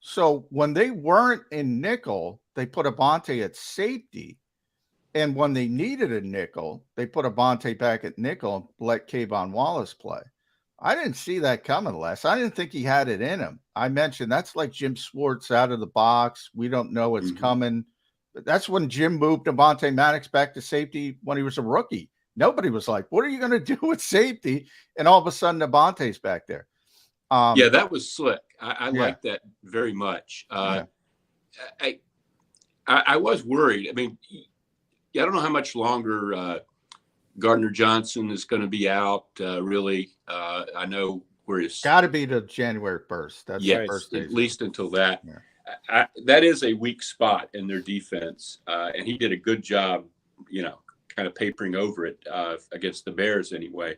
So when they weren't in nickel, they put Avonte at safety. And when they needed a nickel, they put Avonte back at nickel and let Kayvon Wallace play. I didn't see that coming, Les. I didn't think he had it in him. I mentioned that's like Jim Schwartz out of the box. We don't know it's coming. But that's when Jim moved Avonte Maddox back to safety when he was a rookie. Nobody was like, what are you going to do with safety? And all of a sudden, Avonte's back there. Yeah, that was slick. I like that very much. I was worried. I mean, I don't know how much longer Gardner Johnson is going to be out. Really, I know where he's got to be to January 1st. That's yes, first at least until that. Yeah. That is a weak spot in their defense, and he did a good job. Kind of papering over it against the Bears anyway.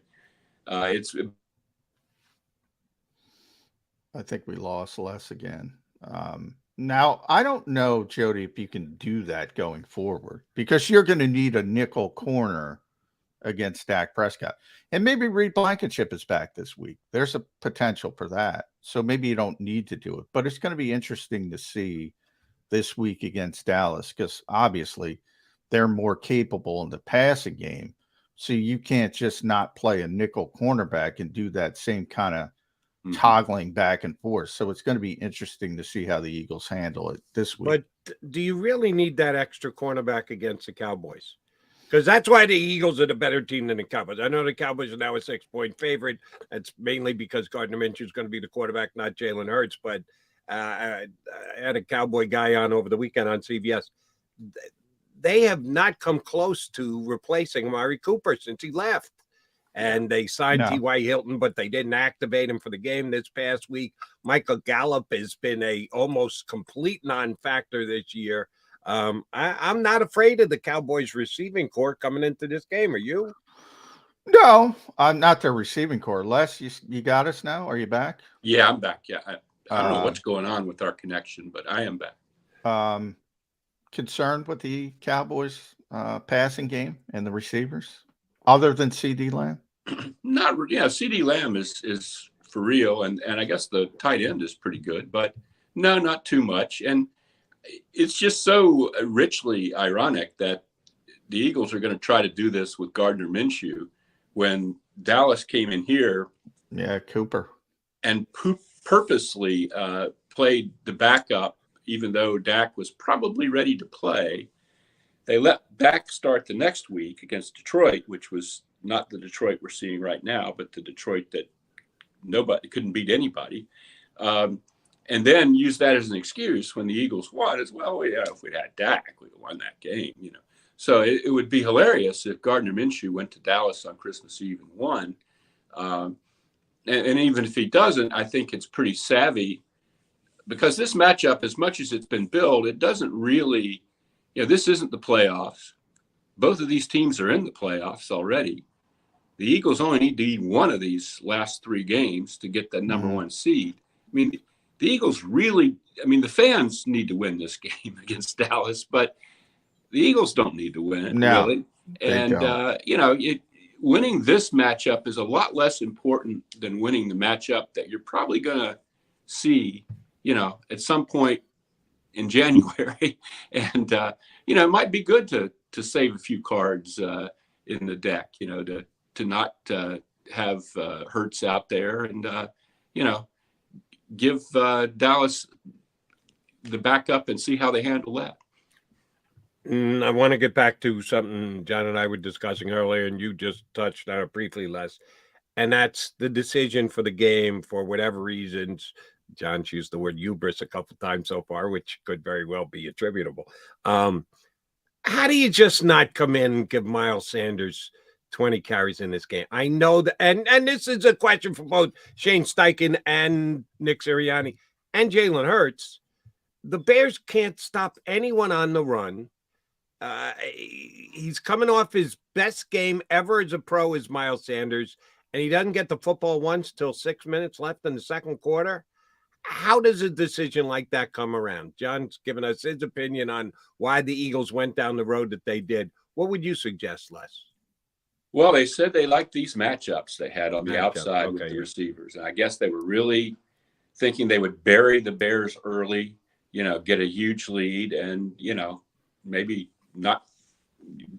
I think we lost Les again. Now, I don't know, Jody, if you can do that going forward, because you're going to need a nickel corner against Dak Prescott. And maybe Reed Blankenship is back this week. There's a potential for that. So maybe you don't need to do it. But it's going to be interesting to see this week against Dallas, because obviously they're more capable in the passing game. So you can't just not play a nickel cornerback and do that same kind of toggling back and forth. So it's going to be interesting to see how the Eagles handle it this week. But do you really need that extra cornerback against the Cowboys? Because that's why the Eagles are the better team than the Cowboys. I know the Cowboys are now a 6-point favorite. That's mainly because Gardner Minshew is going to be the quarterback, not Jalen Hurts. But I had a Cowboy guy on over the weekend on CBS. They have not come close to replacing Amari Cooper since he left. And they signed T.Y. Hilton, but they didn't activate him for the game this past week. Michael Gallup has been a almost complete non-factor this year. I'm not afraid of the Cowboys receiving core coming into this game. Are you? No, I'm not their receiving core. Les, you got us now? Are you back? Yeah, I'm back. Yeah, I don't know what's going on with our connection, but I am back. Concerned with the Cowboys passing game and the receivers, other than CD Lamb? Not, CD Lamb is for real, and I guess the tight end is pretty good, but no, not too much. And it's just so richly ironic that the Eagles are going to try to do this with Gardner Minshew when Dallas came in here. Yeah, Cooper. And purposely played the backup, even though Dak was probably ready to play. They let Dak start the next week against Detroit, which was not the Detroit we're seeing right now, but the Detroit that nobody couldn't beat anybody. And then use that as an excuse when the Eagles won as well. Yeah, if we'd had Dak, we'd have won that game, So it would be hilarious if Gardner Minshew went to Dallas on Christmas Eve and won. And even if he doesn't, I think it's pretty savvy, because this matchup, as much as it's been billed, it doesn't really, this isn't the playoffs. Both of these teams are in the playoffs already. The Eagles only need to eat one of these last 3 games to get the number 1 seed. I mean, the Eagles really, the fans need to win this game against Dallas, but the Eagles don't need to win it, really. And, winning this matchup is a lot less important than winning the matchup that you're probably going to see, at some point in January. And it might be good to save a few cards in the deck, to not have Hurts out there and, give Dallas the backup and see how they handle that. I want to get back to something John and I were discussing earlier, and you just touched on it briefly, Les, and that's the decision for the game for whatever reasons. John's used the word hubris a couple times so far, which could very well be attributable. How do you just not come in and give Miles Sanders 20 carries in this game? I know that, and this is a question for both Shane Steichen and Nick Sirianni and Jalen Hurts. The Bears can't stop anyone on the run. He's coming off his best game ever as a pro as Miles Sanders, and he doesn't get the football once till 6 minutes left in the second quarter. How does a decision like that come around? John's given us his opinion on why the Eagles went down the road that they did. What would you suggest, Les? Well, they said they liked these matchups they had on the outside with the receivers. And I guess they were really thinking they would bury the Bears early, get a huge lead and, maybe not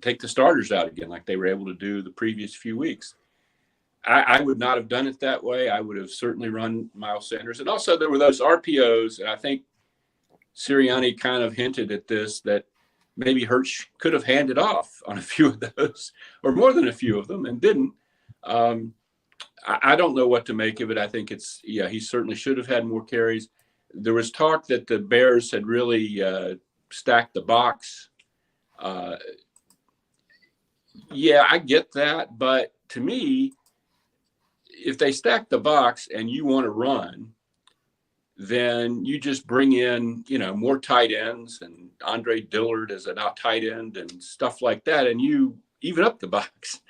take the starters out again like they were able to do the previous few weeks. I would not have done it that way. I would have certainly run Miles Sanders. And also there were those RPOs, and I think Sirianni kind of hinted at this, that maybe Hurts could have handed off on a few of those or more than a few of them and didn't. I don't know what to make of it. I think he certainly should have had more carries. There was talk that the Bears had really stacked the box. Yeah, I get that. But to me, if they stack the box and you want to run, then you just bring in, more tight ends and Andre Dillard as an out tight end and stuff like that, and you even up the box.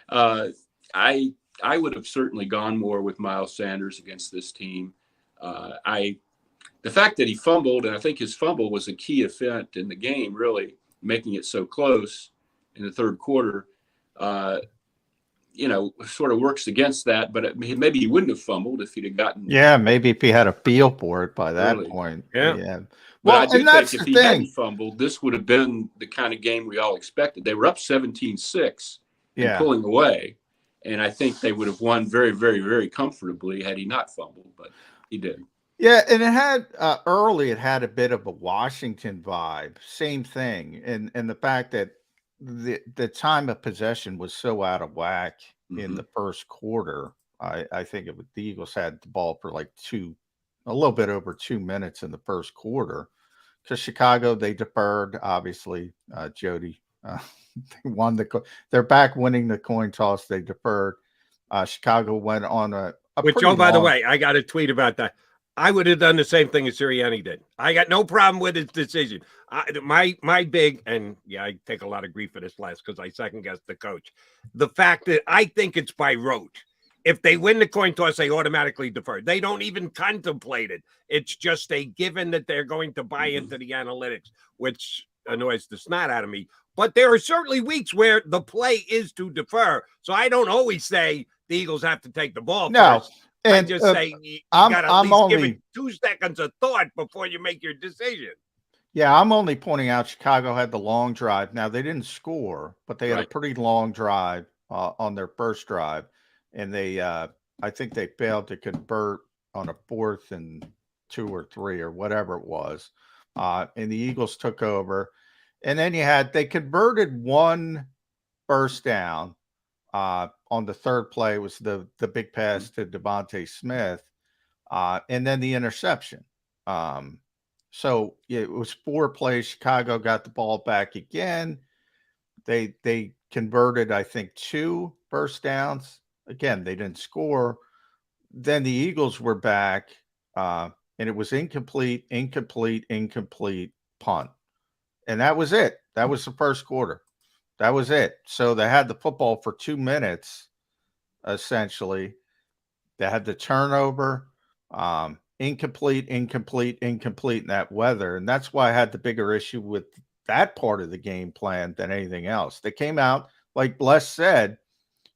I would have certainly gone more with Miles Sanders against this team. The fact that he fumbled, and I think his fumble was a key event in the game, really making it so close in the third quarter, sort of works against that, but maybe he wouldn't have fumbled if he'd have gotten. Yeah, maybe if he had a feel for it by that point. Yeah. Well, I do think if he hadn't fumbled, this would have been the kind of game we all expected. They were up 17-6 and pulling away, and I think they would have won very, very, very comfortably had he not fumbled, but he did. Yeah, and it had early. It had a bit of a Washington vibe. Same thing, and the fact that the time of possession was so out of whack in the first quarter. I think the Eagles had the ball for like a little bit over 2 minutes in the first quarter. Because Chicago, they deferred. Obviously, Jody, they won they're back winning the coin toss. They deferred. Chicago went on a which, by the way, I got a tweet about that. I would have done the same thing as Sirianni did. I got no problem with his decision. My big, and I take a lot of grief for this last because I second guessed the coach. The fact that I think it's by rote. If they win the coin toss, they automatically defer. They don't even contemplate it. It's just a given that they're going to buy into the analytics, which annoys the snot out of me. But there are certainly weeks where the play is to defer. So I don't always say the Eagles have to take the ball first. And I just say you got to at least give it 2 seconds of thought before you make your decision. Yeah, I'm only pointing out Chicago had the long drive. Now, they didn't score, but they had a pretty long drive on their first drive. And I think they failed to convert on a 4th and 2 or 3 or whatever it was. And the Eagles took over. And then they converted 1 first down. On the third play was the big pass to Devontae Smith, and then the interception. So it was 4 plays. Chicago got the ball back again. They converted, I think, 2 first downs. Again, they didn't score. Then the Eagles were back, and it was incomplete, punt. And that was it. That was the first quarter. That was it. So they had the football for 2 minutes, essentially. They had the turnover, incomplete in that weather. And that's why I had the bigger issue with that part of the game plan than anything else. They came out, like Les said,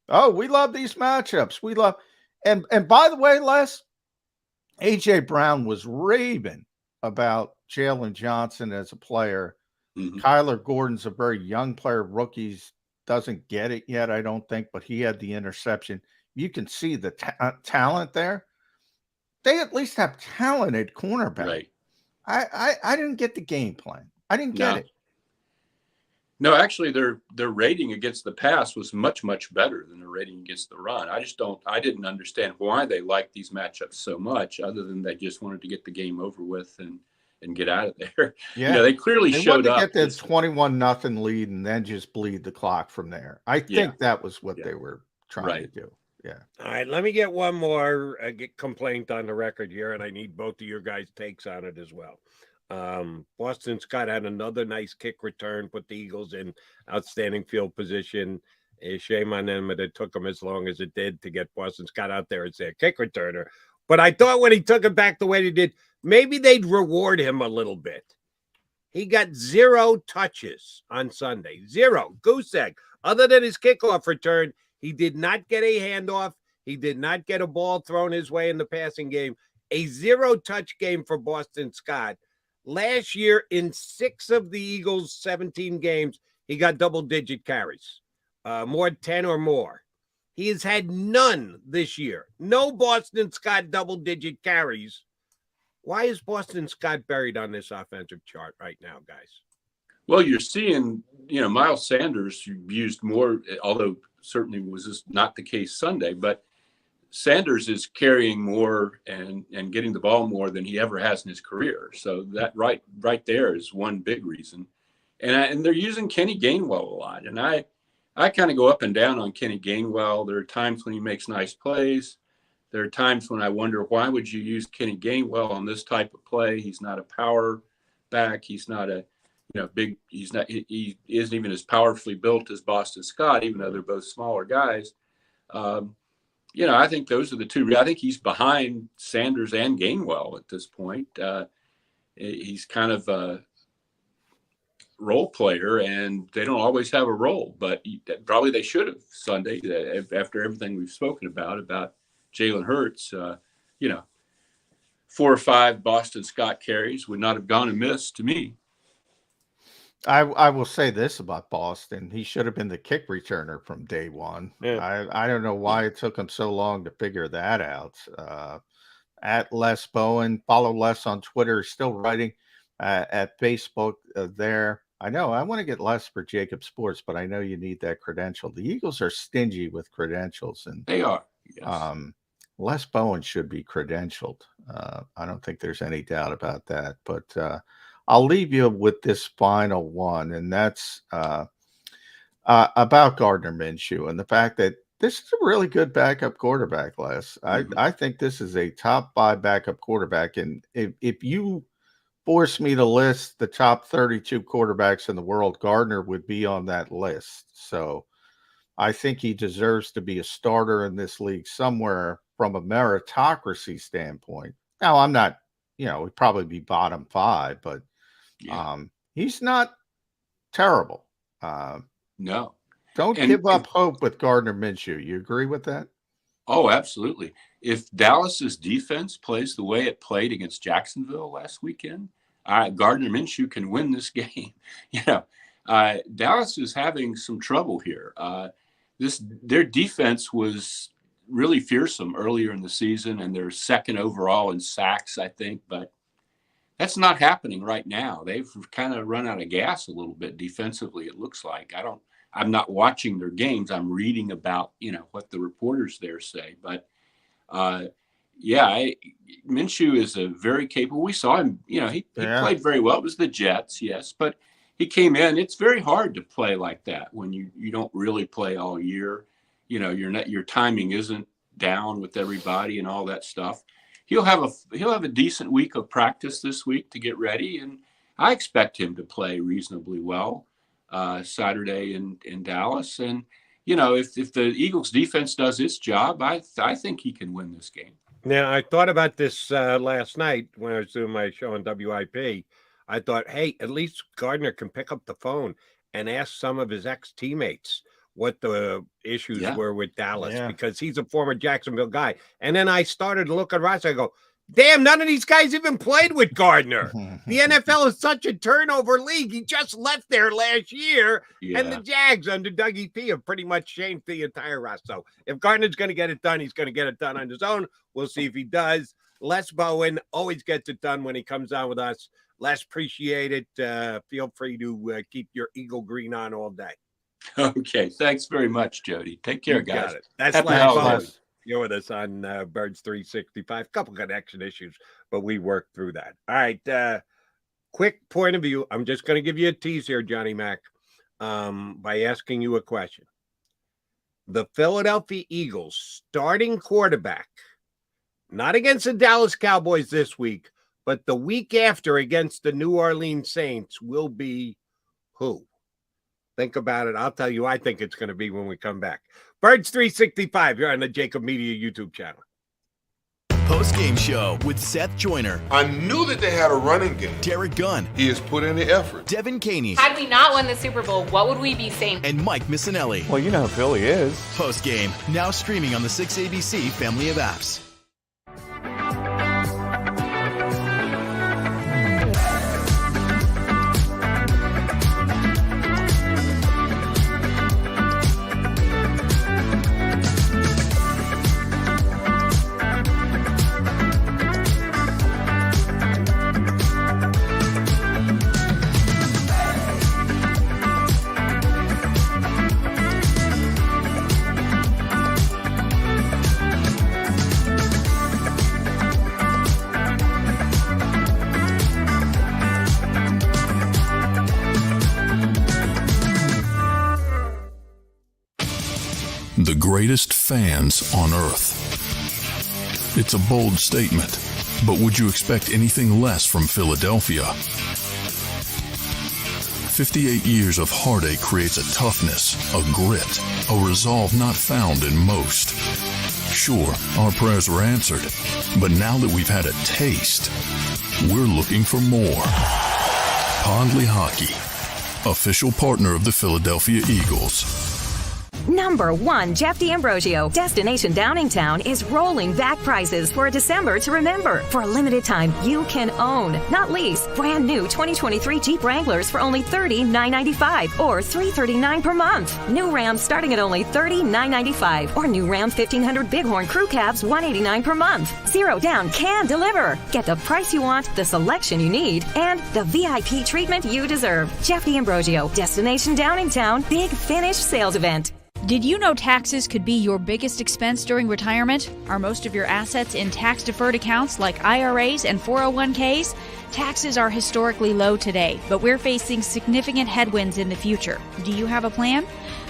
oh, we love these matchups. We love – and by the way, Les, A.J. Brown was raving about Jalen Johnson as a player Kyler Gordon's a very young player. Rookies doesn't get it yet, I don't think, but he had the interception. You can see the talent there. They at least have talented cornerback. Right. I didn't get the game plan. I didn't get it. No, actually, their rating against the pass was much, much better than their rating against the run. I didn't understand why they liked these matchups so much, other than they just wanted to get the game over with and get out of there. Yeah, they clearly showed up. They wanted to get the 21-0 lead and then just bleed the clock from there. I think that was what they were trying to do. Yeah. All right, let me get one more complaint on the record here, and I need both of your guys' takes on it as well. Boston Scott had another nice kick return, put the Eagles in outstanding field position. Shame on them that it took them as long as it did to get Boston Scott out there as their kick returner. But I thought when he took it back the way he did, maybe they'd reward him a little bit. He got 0 touches on Sunday. 0. Goose egg. Other than his kickoff return, he did not get a handoff. He did not get a ball thrown his way in the passing game. A 0-touch game for Boston Scott. Last year, in 6 of the Eagles' 17 games, he got double-digit carries, more 10 or more. He has had none this year. No Boston Scott double-digit carries. Why is Boston Scott buried on this offensive chart right now, guys? Well, you're seeing, Miles Sanders used more, although certainly was this not the case Sunday, but Sanders is carrying more and getting the ball more than he ever has in his career. So that right there is one big reason. And they're using Kenny Gainwell a lot. And I kind of go up and down on Kenny Gainwell. There are times when he makes nice plays. There are times when I wonder, why would you use Kenny Gainwell on this type of play? He's not a power back. He's not a big. He isn't even as powerfully built as Boston Scott, even though they're both smaller guys. I think those are the two. I think he's behind Sanders and Gainwell at this point. He's kind of a role player, and they don't always have a role, but probably they should have Sunday after everything we've spoken about Jalen Hurts. 4 or 5 Boston Scott carries would not have gone amiss to me. I will say this about Boston. He should have been the kick returner from day one. Yeah. I don't know why it took him so long to figure that out. At Les Bowen, follow Les on Twitter. He's still writing at Facebook there. I know I want to get Les for JAKIB Sports, but I know you need that credential. The Eagles are stingy with credentials, and they are. Yes. Les Bowen should be credentialed. I don't think there's any doubt about that, but I'll leave you with this final one, and that's about Gardner Minshew and the fact that this is a really good backup quarterback, Les. I think this is a top 5 backup quarterback, and if you force me to list the top 32 quarterbacks in the world, Gardner would be on that list. So I think he deserves to be a starter in this league somewhere from a meritocracy standpoint. Now, I'm not, he'd probably be bottom 5, but he's not terrible. No. Don't give up hope with Gardner Minshew. You agree with that? Oh, absolutely. If Dallas's defense plays the way it played against Jacksonville last weekend, Gardner Minshew can win this game. Dallas is having some trouble here. Their defense was really fearsome earlier in the season, and they're second overall in sacks, I think, but that's not happening right now. They've kind of run out of gas a little bit defensively, it looks like. I'm not watching their games. I'm reading about, what the reporters there say. But, Minshew is a very capable. We saw him, he played very well. It was the Jets, yes. But he came in. It's very hard to play like that when you don't really play all year. Your timing isn't down with everybody and all that stuff. He'll have a decent week of practice this week to get ready, and I expect him to play reasonably well Saturday in Dallas. And if the Eagles defense does its job, I think he can win this game. Now, I thought about this last night when I was doing my show on WIP. I thought, hey, at least Gardner can pick up the phone and ask some of his ex-teammates what the issues were with Dallas, because he's a former Jacksonville guy. And then I started to look at Ross. I go, Damn, none of these guys even played with Gardner. The NFL is such a turnover league. He just left there last year, and the Jags under Dougie P have pretty much changed the entire roster. So if Gardner's going to get it done, he's going to get it done on his own. We'll see if he does. Les Bowen always gets it done when he comes on with us. Les, appreciate it. Feel free to keep your Eagle green on all day. Okay, thanks very much, Jody. Take care, You guys. got it. That's Happy Les holidays. Bowen. You're with us on Birds 365. Couple connection issues, but we worked through that. All right. Quick point of view. I'm just going to give you a tease here, Johnny Mac, by asking you a question. The Philadelphia Eagles starting quarterback, not against the Dallas Cowboys this week, but the week after against the New Orleans Saints, will be who? Think about it. I'll tell you, I think it's going to be when we come back. Birds 365, you're on the JAKIB Media YouTube channel. Post-game show with Seth Joyner. I knew that they had a running game. Derek Gunn. He has put in the effort. Devin Caney. Had we not won the Super Bowl, what would we be saying? And Mike Missinelli. Well, you know how Philly is. Post-game, now streaming on the 6ABC family of apps. The greatest fans on earth. It's a bold statement, but would you expect anything less from Philadelphia? 58 years of heartache creates a toughness, a grit, a resolve not found in most. Sure, our prayers were answered, but now that we've had a taste, we're looking for more. Pondley Hockey, official partner of the Philadelphia Eagles. Number 1, Jeff D'Ambrosio. Destination Downingtown is rolling back prices for a December to remember. For a limited time, you can own, not lease, brand new 2023 Jeep Wranglers for only $30,995 or $339 per month. New Rams starting at only $30,995 or new Ram 1500 Bighorn Crew Cabs $189 per month. Zero down can deliver. Get the price you want, the selection you need, and the VIP treatment you deserve. Jeff D'Ambrosio, Destination Downingtown, Big Finish Sales Event. Did you know taxes could be your biggest expense during retirement? Are most of your assets in tax-deferred accounts like IRAs and 401ks? Taxes are historically low today, but we're facing significant headwinds in the future. Do you have a plan?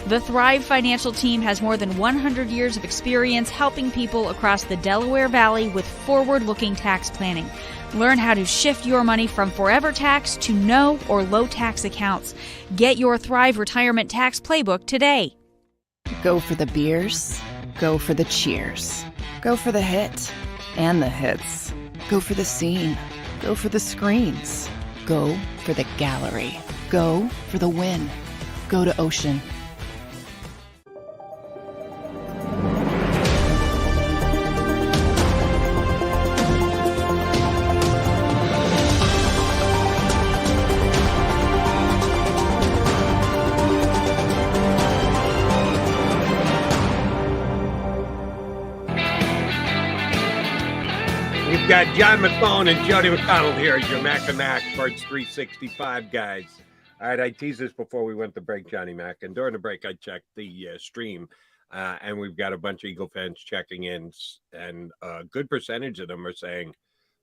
The Thrive Financial team has more than 100 years of experience helping people across the Delaware Valley with forward-looking tax planning. Learn how to shift your money from forever tax to no or low tax accounts. Get your Thrive Retirement Tax Playbook today. Go for the beers, go for the cheers, go for the hit and the hits, go for the scene, go for the screens, go for the gallery, go for the win, go to Ocean. We've got John McMullen and Jody McDonald here as your Mac and Mac Birds 365 guys. All right, I teased this before we went to break, Johnny Mac, and during the break I checked the stream, and we've got a bunch of Eagle fans checking in, and a good percentage of them are saying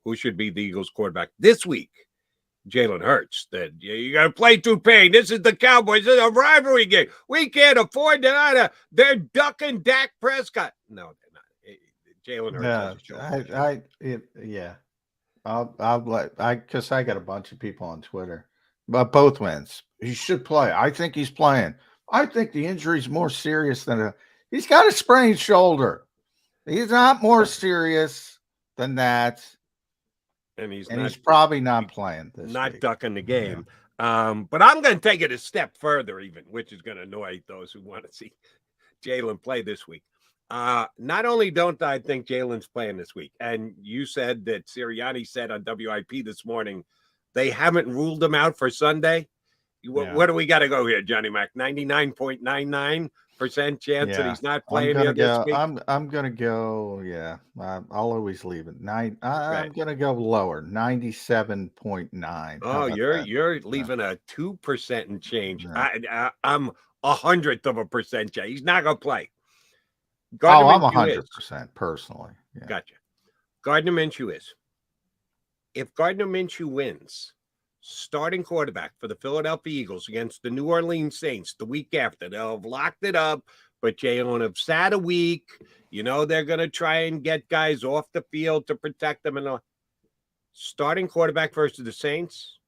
who should be the Eagles quarterback this week. Jalen Hurts. That you got to play through pain. This is the Cowboys. This is a rivalry game. We can't afford to. They're ducking Dak Prescott. No, they're not. Jalen Hurts. Yeah. I'll let because I got a bunch of people on Twitter, but both wins. He should play. I think he's playing. I think the injury is more serious than he's got a sprained shoulder. He's not more serious than that. And he's probably not playing this week. Ducking the game. Yeah. But I'm going to take it a step further even, which is going to annoy those who want to see Jalen play this week. Not only don't I think Jalen's playing this week, and you said that Sirianni said on WIP this morning they haven't ruled him out for Sunday. What do we got to go here, Johnny Mac? 99.99% chance that he's not playing here this week. I'm gonna go. Yeah, I'll always leave it. I'm gonna go lower. 97.9. Oh, you're leaving a 2% and change. Yeah. I'm 100% chance he's not gonna play. I'm 100% personally. Yeah. Gotcha. Gardner Minshew is. If Gardner Minshew wins, starting quarterback for the Philadelphia Eagles against the New Orleans Saints the week after, they'll have locked it up, but Jalen have sat a week. You know, they're going to try and get guys off the field to protect them. And starting quarterback versus the Saints,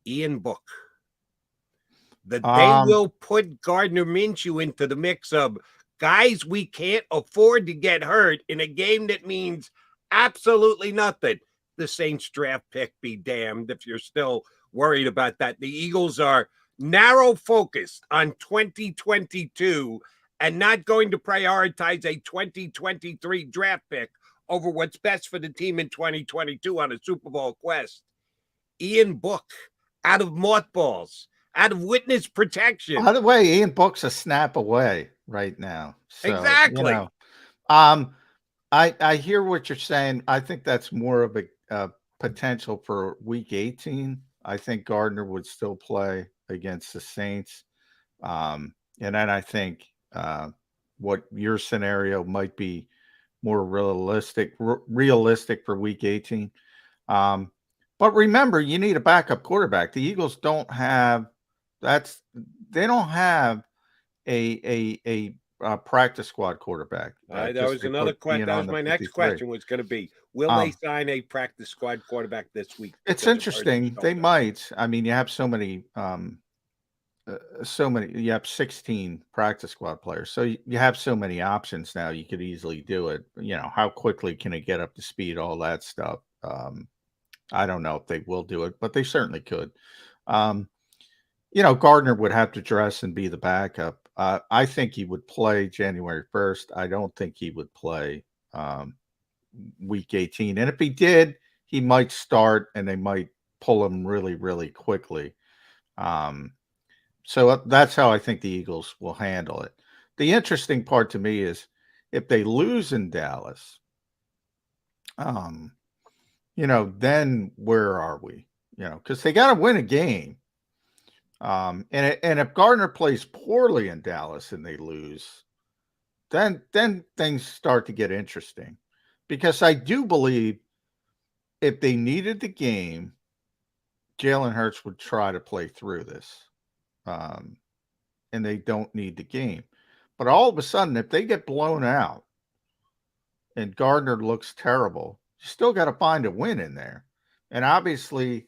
Ian Book. They will put Gardner Minshew into the mix of guys we can't afford to get hurt in a game that means absolutely nothing. The Saints draft pick be damned if you're still worried about that. The Eagles are narrow focused on 2022 and not going to prioritize a 2023 draft pick over what's best for the team in 2022 on a Super Bowl quest. Ian Book out of mothballs, out of witness protection. By the way, Ian Book's a snap away right now. So, exactly. You know, I hear what you're saying. I think that's more of a potential for week 18. I think Gardner would still play against the Saints. And then I think what your scenario might be more realistic for week 18. But remember, you need a backup quarterback. The Eagles don't have a practice squad quarterback. That was another question. That was my next question was going to be, will they sign a practice squad quarterback this week? It's interesting. They might. I mean, you have so many, you have 16 practice squad players. So you have so many options now. You could easily do it. You know, how quickly can it get up to speed? All that stuff. I don't know if they will do it, but they certainly could. You know, Gardner would have to dress and be the backup. I think he would play January 1st. I don't think he would play week 18. And if he did, he might start and they might pull him really, really quickly. So that's how I think the Eagles will handle it. The interesting part to me is if they lose in Dallas, you know, then where are we? You know, because they got to win a game. And if Gardner plays poorly in Dallas and they lose, then things start to get interesting, because I do believe if they needed the game, Jalen Hurts would try to play through this, and they don't need the game. But all of a sudden, if they get blown out and Gardner looks terrible, you still got to find a win in there. And obviously,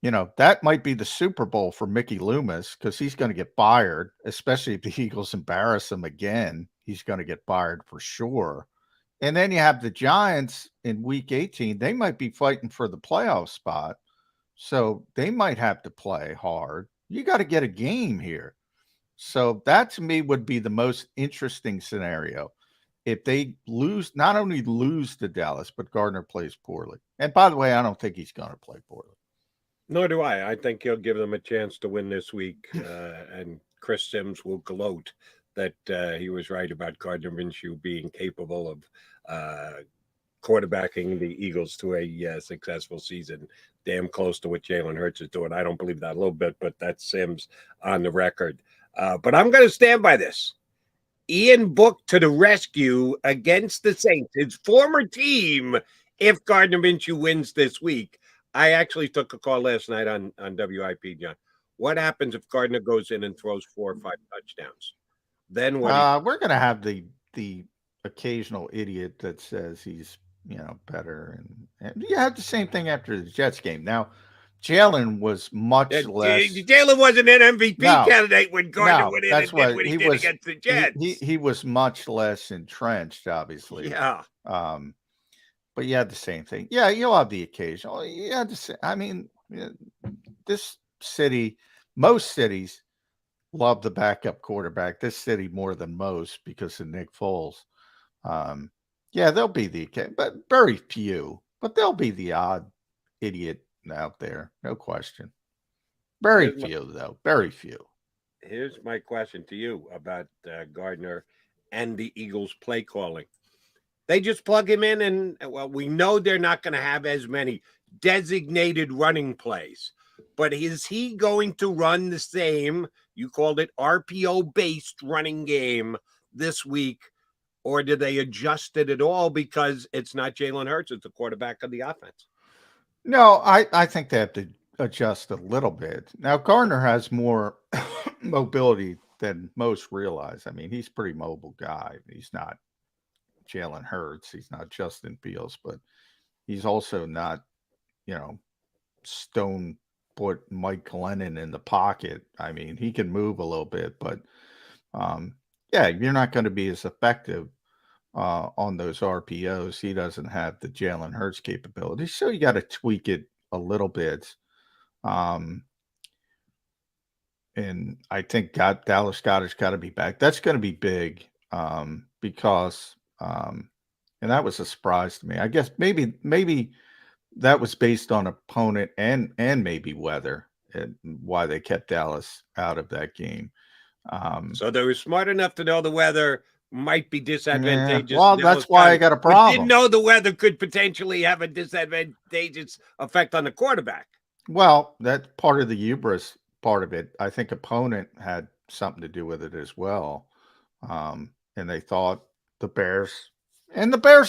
you know, that might be the Super Bowl for Mickey Loomis, because he's going to get fired, especially if the Eagles embarrass him again. He's going to get fired for sure. And then you have the Giants in week 18. They might be fighting for the playoff spot, so they might have to play hard. You got to get a game here. So that to me would be the most interesting scenario. If they lose, not only lose to Dallas, but Gardner plays poorly. And by the way, I don't think he's going to play poorly. Nor do I. I think he'll give them a chance to win this week, and Chris Sims will gloat that he was right about Gardner Minshew being capable of quarterbacking the Eagles to a successful season, damn close to what Jalen Hurts is doing. I don't believe that a little bit, but that's Sims on the record. But I'm going to stand by this. Ian Book to the rescue against the Saints, his former team, if Gardner Minshew wins this week. I actually took a call last night on WIP, John. What happens if Gardner goes in and throws 4 or 5 touchdowns? Then what? We're going to have the occasional idiot that says he's, you know, better. And you have the same thing after the Jets game. Now, Jalen was much less. Jalen wasn't an MVP candidate when Gardner went in and did what he did against the Jets. He was much less entrenched, obviously. Yeah. But you had the same thing. Yeah, you'll have the occasional. I mean, this city, most cities, love the backup quarterback. This city more than most because of Nick Foles. Yeah, they'll be but very few. But they'll be the odd idiot out there, no question. Very few, though. Very few. Here's my question to you about Gardner and the Eagles' play calling. They just plug him in, and well, we know they're not going to have as many designated running plays. But is he going to run the same, you called it RPO-based running game this week, or do they adjust it at all because it's not Jalen Hurts, it's the quarterback of the offense? No, I think they have to adjust a little bit. Now, Gardner has more mobility than most realize. I mean, he's a pretty mobile guy. He's not Jalen Hurts. He's not Justin Fields, but he's also not, stone put Mike Glennon in the pocket. I mean, he can move a little bit, but yeah, you're not going to be as effective on those RPOs. He doesn't have the Jalen Hurts capability, so you got to tweak it a little bit. And I think Dallas Goedert's got to be back. That's going to be big because, and that was a surprise to me. I guess maybe that was based on opponent and maybe weather and why they kept Dallas out of that game. So they were smart enough to know the weather might be disadvantageous. Yeah. Well, that's why I got a problem. Didn't know the weather could potentially have a disadvantageous effect on the quarterback. Well, that's part of the hubris part of it. I think opponent had something to do with it as well. And they thought the Bears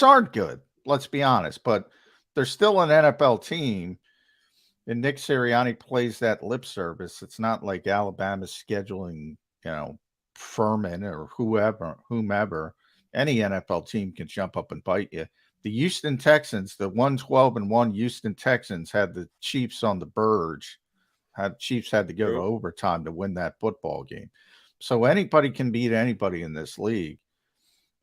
aren't good. Let's be honest, but they're still an NFL team. And Nick Sirianni plays that lip service. It's not like Alabama's scheduling, Furman or whomever. Any NFL team can jump up and bite you. The Houston Texans, the 1-12-1 Houston Texans, had the Chiefs on the verge. Chiefs had to go to overtime to win that football game. So anybody can beat anybody in this league.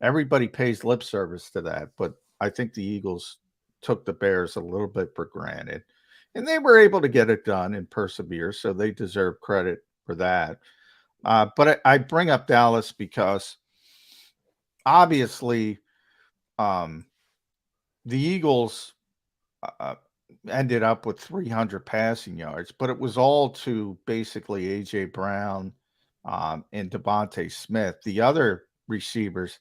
Everybody pays lip service to that, but I think the Eagles took the Bears a little bit for granted, and they were able to get it done and persevere, so they deserve credit for that. But I bring up Dallas because obviously the Eagles ended up with 300 passing yards, but it was all to basically A.J. Brown and Devontae Smith. The other receivers,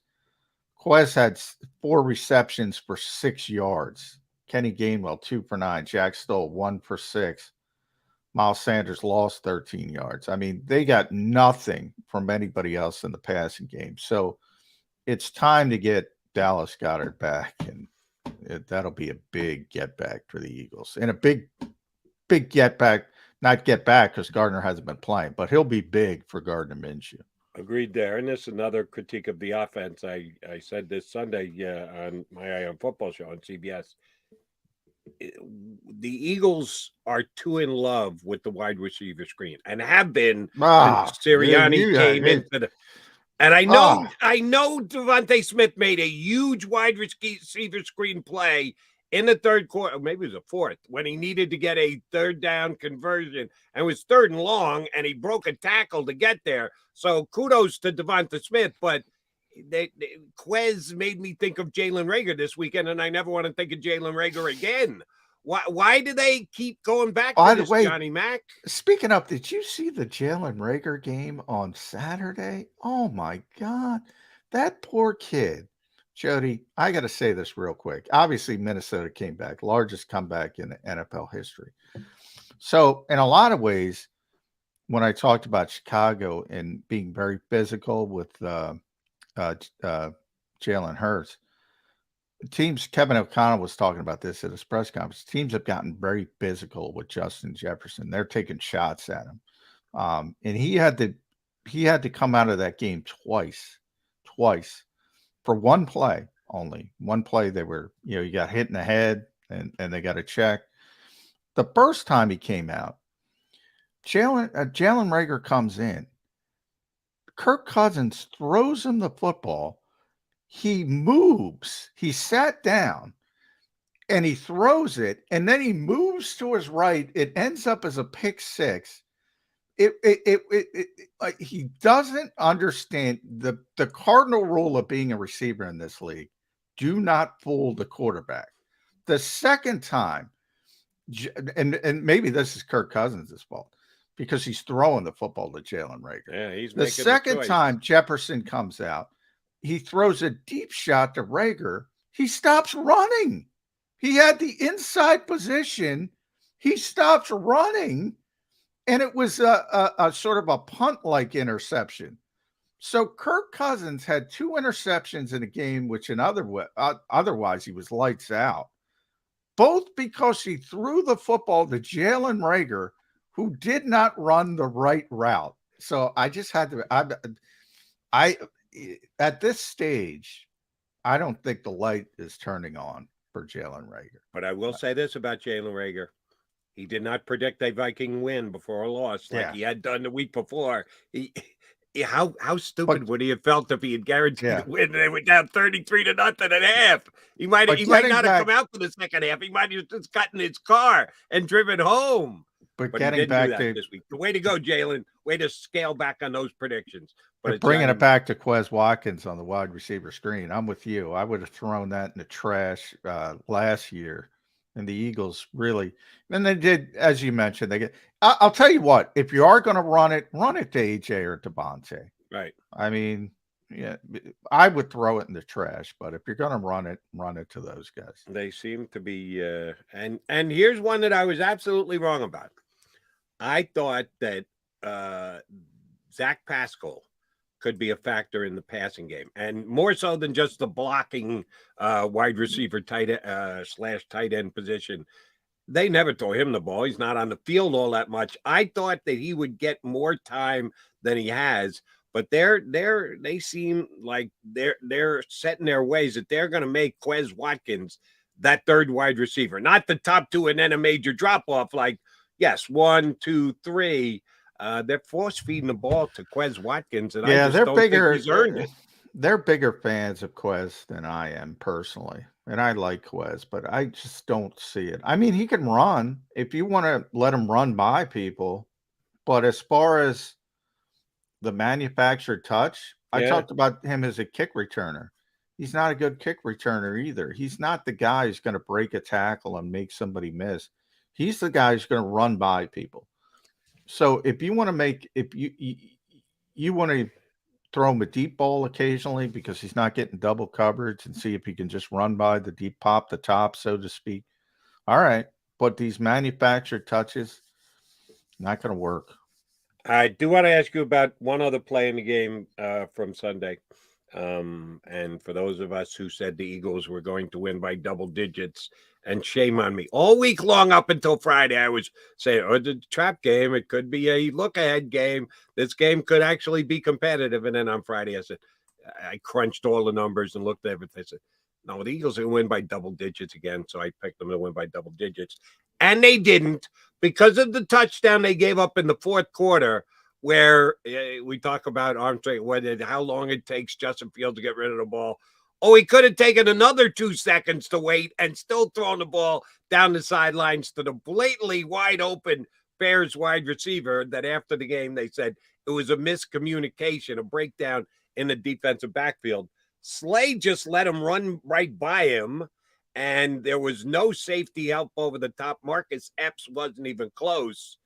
Quez had 4 receptions for 6 yards. Kenny Gainwell, 2 for 9. Jack Stoll, 1 for 6. Miles Sanders lost 13 yards. I mean, they got nothing from anybody else in the passing game. So it's time to get Dallas Goedert back, and that'll be a big get back for the Eagles. And a big get back, not get back because Gardner hasn't been playing, but he'll be big for Gardner Minshew. Agreed there. And this is another critique of the offense. I said this Sunday on my Eye on Football show on CBS. The Eagles are too in love with the wide receiver screen and have been since Sirianni came into the. And I know Devontae Smith made a huge wide receiver screen play in the third quarter, maybe it was the fourth, when he needed to get a third down conversion, and it was 3rd and long, and he broke a tackle to get there. So kudos to Devontae Smith, but Quez made me think of Jalen Reagor this weekend, and I never want to think of Jalen Reagor again. Why do they keep going back to this, Johnny Mac? Speaking of, did you see the Jalen Reagor game on Saturday? Oh, my God. That poor kid. Jody, I got to say this real quick. Obviously, Minnesota came back, largest comeback in NFL history. So, in a lot of ways, when I talked about Chicago and being very physical with Jalen Hurts, teams, Kevin O'Connell was talking about this at his press conference. Teams have gotten very physical with Justin Jefferson. They're taking shots at him. And he had to come out of that game twice for one play only. One play they were, you got hit in the head and they got a check. The first time he came out, Jalen Reagor comes in. Kirk Cousins throws him the football. He moves. He sat down and he throws it, and then he moves to his right. It ends up as a pick 6. like he doesn't understand the cardinal rule of being a receiver in this league. Do not fool the quarterback. The second time, and maybe this is Kirk Cousins' fault because he's throwing the football to Jalen Reagor. Yeah, he's the second time Jefferson comes out, he throws a deep shot to Reagor. He stops running. He had the inside position. He stops running, and it was a sort of a punt-like interception. So Kirk Cousins had 2 interceptions in a game, which otherwise he was lights out. Both because he threw the football to Jalen Reagor, who did not run the right route. So I just had to. I at this stage, I don't think the light is turning on for Jalen Reagor. But I will say this about Jalen Reagor. He did not predict a Viking win before a loss like he had done the week before. How stupid would he have felt if he had guaranteed to win and they went down 33-0 at half? He might not have come out for the second half. He might have just gotten his car and driven home. But he getting didn't back do that to this week. Way to go, Jalen. Way to scale back on those predictions. But bringing it back to Quez Watkins on the wide receiver screen, I'm with you. I would have thrown that in the trash last year. And the Eagles really, and they did, as you mentioned, they get. I'll tell you what, if you are going to run it to AJ or Devontae. Right. I mean, yeah, I would throw it in the trash, but if you're going to run it to those guys. They seem to be, and here's one that I was absolutely wrong about. I thought that Zach Pascal could be a factor in the passing game, and more so than just the blocking wide receiver tight end position. They never throw him the ball. He's not on the field all that much. I thought that he would get more time than he has, but they seem like they're set in their ways that they're going to make Quez Watkins that third wide receiver, not the top 2 and then a major drop off. Like, yes, 1, 2, 3. They're force feeding the ball to Quez Watkins, and I just don't think he's earned it. They're bigger fans of Quez than I am personally, and I like Quez, but I just don't see it. I mean, he can run if you want to let him run by people, but as far as the manufactured touch, I talked about him as a kick returner. He's not a good kick returner either. He's not the guy who's going to break a tackle and make somebody miss. He's the guy who's going to run by people. So if you want to you want to throw him a deep ball occasionally because he's not getting double coverage and see if he can just run by the deep pop the top, so to speak. All right. But these manufactured touches, not going to work. I do want to ask you about one other play in the game from Sunday. And for those of us who said the Eagles were going to win by double digits, and shame on me, all week long up until Friday, I was saying, oh, the trap game, it could be a look-ahead game. This game could actually be competitive. And then on Friday, I crunched all the numbers and looked at everything. I said, no, the Eagles are going to win by double digits again. So I picked them to win by double digits. And they didn't because of the touchdown they gave up in the fourth quarter, where we talk about Armstrong, how long it takes Justin Fields to get rid of the ball. Oh, he could have taken another 2 seconds to wait and still thrown the ball down the sidelines to the blatantly wide open Bears wide receiver that after the game they said it was a miscommunication, a breakdown in the defensive backfield. Slay just let him run right by him, and there was no safety help over the top. Marcus Epps wasn't even close.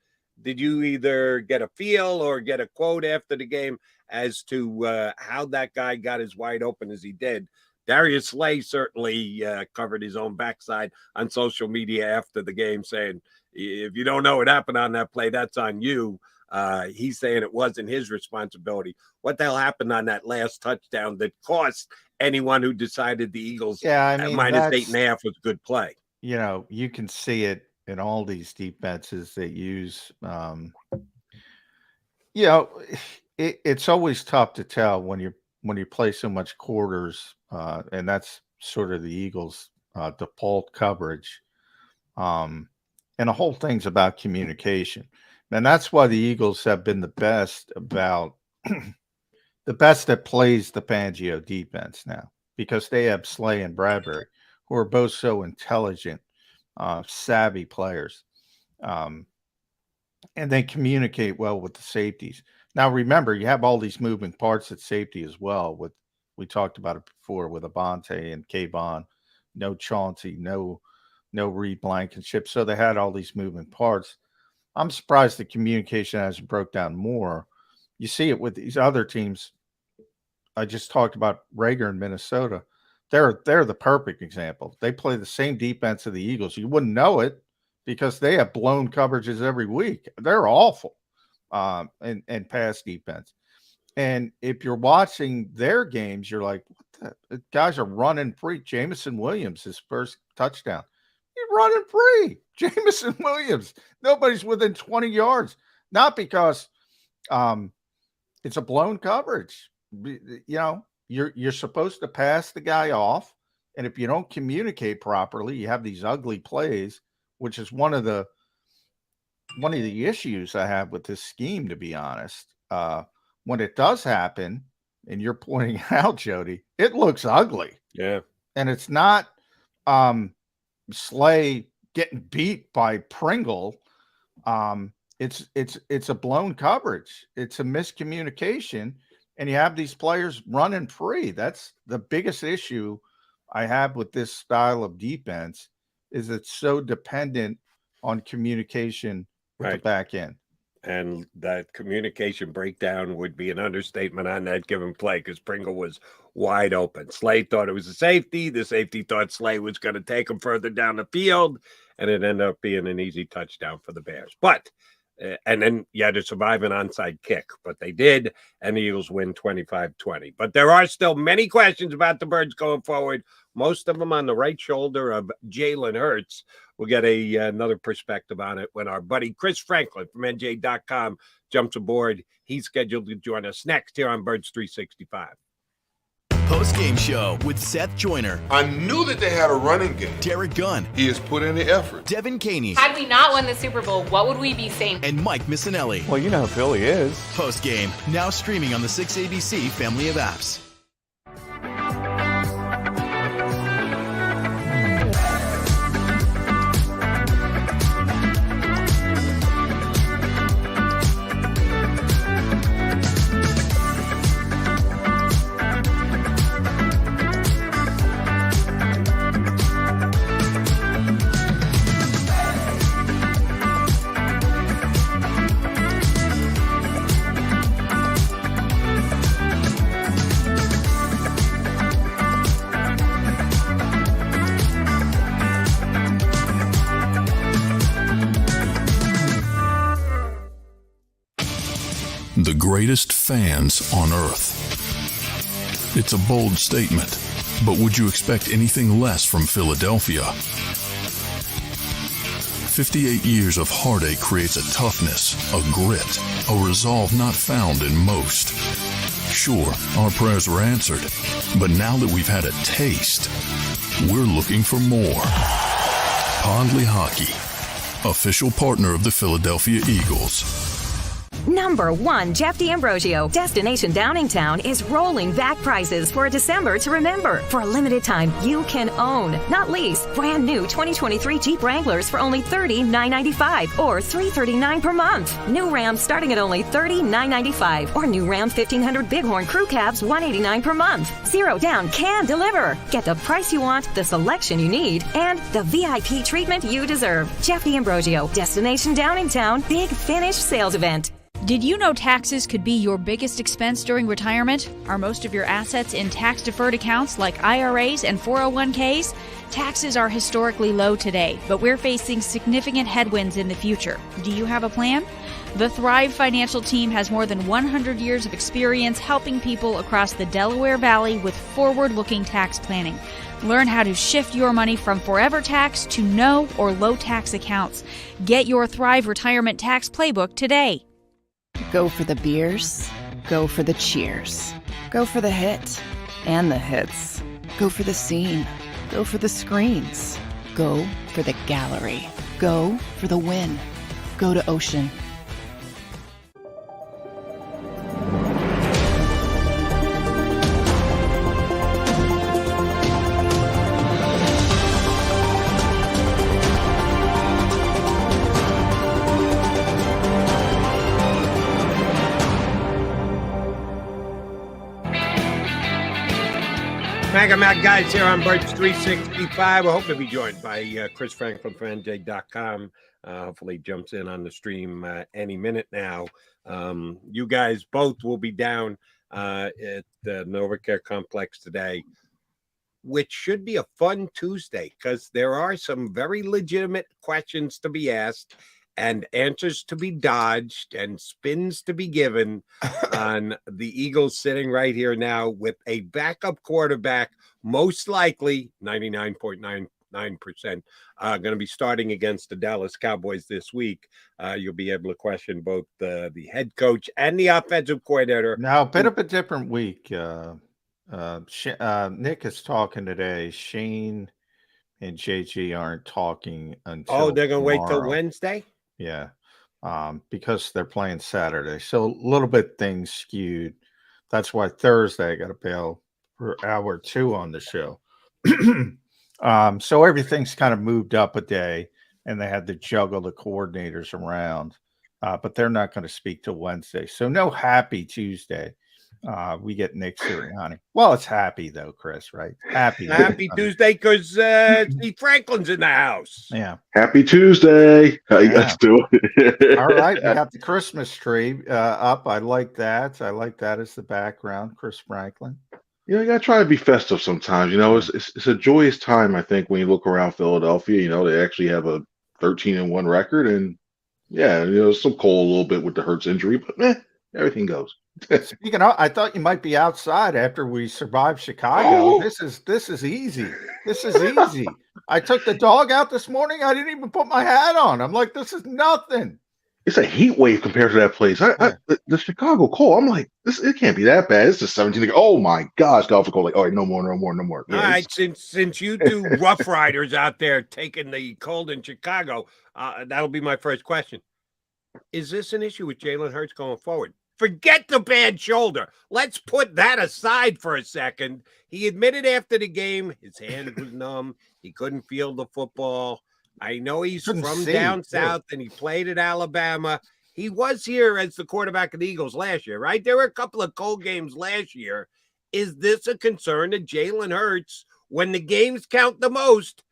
Did you either get a feel or get a quote after the game as to how that guy got as wide open as he did? Darius Slay certainly covered his own backside on social media after the game, saying, if you don't know what happened on that play, that's on you. He's saying it wasn't his responsibility. What the hell happened on that last touchdown that cost anyone who decided the Eagles minus 8.5 was good play? You know, you can see it in all these defenses that use, it's always tough to tell when you play so much quarters, and that's sort of the Eagles' default coverage. And the whole thing's about communication. And that's why the Eagles have been the best that plays the Fangio defense now, because they have Slay and Bradbury, who are both so intelligent, savvy players. and they communicate well with the safeties. Now, remember, you have all these moving parts at safety as well. We talked about it before with Abante and Kayvon, no Chauncey, no Reed Blankenship. So they had all these moving parts. I'm surprised the communication hasn't broke down more. You see it with these other teams. I just talked about Rager in Minnesota. They're the perfect example. They play the same defense of the Eagles. You wouldn't know it because they have blown coverages every week. They're awful in pass defense. And if you're watching their games, you're like, what the guys are running free. Jamison Williams, his first touchdown. He's running free. Jamison Williams. Nobody's within 20 yards. Not because it's a blown coverage. You know, you're supposed to pass the guy off. And if you don't communicate properly, you have these ugly plays, which is one of the issues I have with this scheme, to be honest. When it does happen, and you're pointing out, Jody, it looks ugly. Yeah. And it's not Slay getting beat by Pringle. It's a blown coverage. It's a miscommunication, and you have these players running free. That's the biggest issue I have with this style of defense, is it's so dependent on communication with the back end. And that communication breakdown would be an understatement on that given play, because Pringle was wide open. Slay thought it was a safety. The safety thought Slay was going to take him further down the field, and it ended up being an easy touchdown for the Bears. But and then you had to survive an onside kick, but they did, and the Eagles win 25-20. But there are still many questions about the Birds going forward, most of them on the right shoulder of Jalen Hurts. We'll get another perspective on it when our buddy Chris Franklin from NJ.com jumps aboard. He's scheduled to join us next here on Birds 365. Post-game show with Seth Joyner. I knew that they had a running game. Derek Gunn. He has put in the effort. Devin Caney. Had we not won the Super Bowl, what would we be saying? And Mike Missinelli. Well, you know who Philly is. Post-game, now streaming on the 6ABC family of apps. The greatest fans on earth. It's a bold statement, but would you expect anything less from Philadelphia? 58 years of heartache creates a toughness, a grit, a resolve not found in most. Sure, our prayers were answered, but now that we've had a taste, we're looking for more. Pondley Hockey, official partner of the Philadelphia Eagles. Number 1, Jeff D'Ambrosio. Destination Downingtown is rolling back prices for December to remember. For a limited time, you can own, not lease, brand new 2023 Jeep Wranglers for only $30,995 or $339 per month. New Ram starting at only $30,995 or new Ram 1500 Bighorn Crew Cabs $189 per month. Zero down can deliver. Get the price you want, the selection you need, and the VIP treatment you deserve. Jeff D'Ambrosio, Destination Downingtown, Big Finish Sales Event. Did you know taxes could be your biggest expense during retirement? Are most of your assets in tax-deferred accounts like IRAs and 401ks? Taxes are historically low today, but we're facing significant headwinds in the future. Do you have a plan? The Thrive Financial team has more than 100 years of experience helping people across the Delaware Valley with forward-looking tax planning. Learn how to shift your money from forever tax to no or low tax accounts. Get your Thrive Retirement Tax Playbook today. Go for the beers, go for the cheers, go for the hit and the hits, go for the scene, go for the screens, go for the gallery, go for the win, go to Ocean. Mac guys here on Birds 365. We're hoping to be joined by Chris Franklin from NJ.com. Hopefully he jumps in on the stream any minute now. You guys both will be down at the NovaCare Complex today, which should be a fun Tuesday because there are some very legitimate questions to be asked and answers to be dodged and spins to be given on the Eagles sitting right here now with a backup quarterback, most likely 99.99%, going to be starting against the Dallas Cowboys this week. You'll be able to question both the head coach and the offensive coordinator. Now, a bit of a different week. Nick is talking today. Shane and JG aren't talking until they're going to wait till tomorrow. Wednesday? Yeah, because they're playing Saturday. So a little bit things skewed. That's why Thursday I got to bail for hour 2 on the show. So everything's kind of moved up a day, and they had to juggle the coordinators around. But they're not going to speak till Wednesday. So no happy Tuesday. We get Nick Sirianni. Well, it's happy though, Chris, right? Happy Tuesday because Steve Franklin's in the house. Yeah. Happy Tuesday. Let's do it. All right. We got the Christmas tree up. I like that. I like that as the background. Chris Franklin. You got to try to be festive sometimes. It's a joyous time, I think, when you look around Philadelphia. They actually have a 13-1 record. And, yeah, some cold a little bit with the Hurts injury, but everything goes. Speaking of, I thought you might be outside after we survived Chicago. This is easy. This is easy. I took the dog out this morning. I didn't even put my hat on. I'm like, this is nothing. It's a heat wave compared to that place. The Chicago cold. I'm like, it can't be that bad. It's just 17. Oh my gosh, golf cold. Like, all right, no more. Yeah, all right, since you two Rough Riders out there taking the cold in Chicago, that'll be my first question. Is this an issue with Jalen Hurts going forward? Forget the bad shoulder. Let's put that aside for a second. He admitted after the game his hand was numb. He couldn't feel the football. I know he's from down south and he played at Alabama. He was here as the quarterback of the Eagles last year, right? There were a couple of cold games last year. Is this a concern to Jalen Hurts when the games count the most,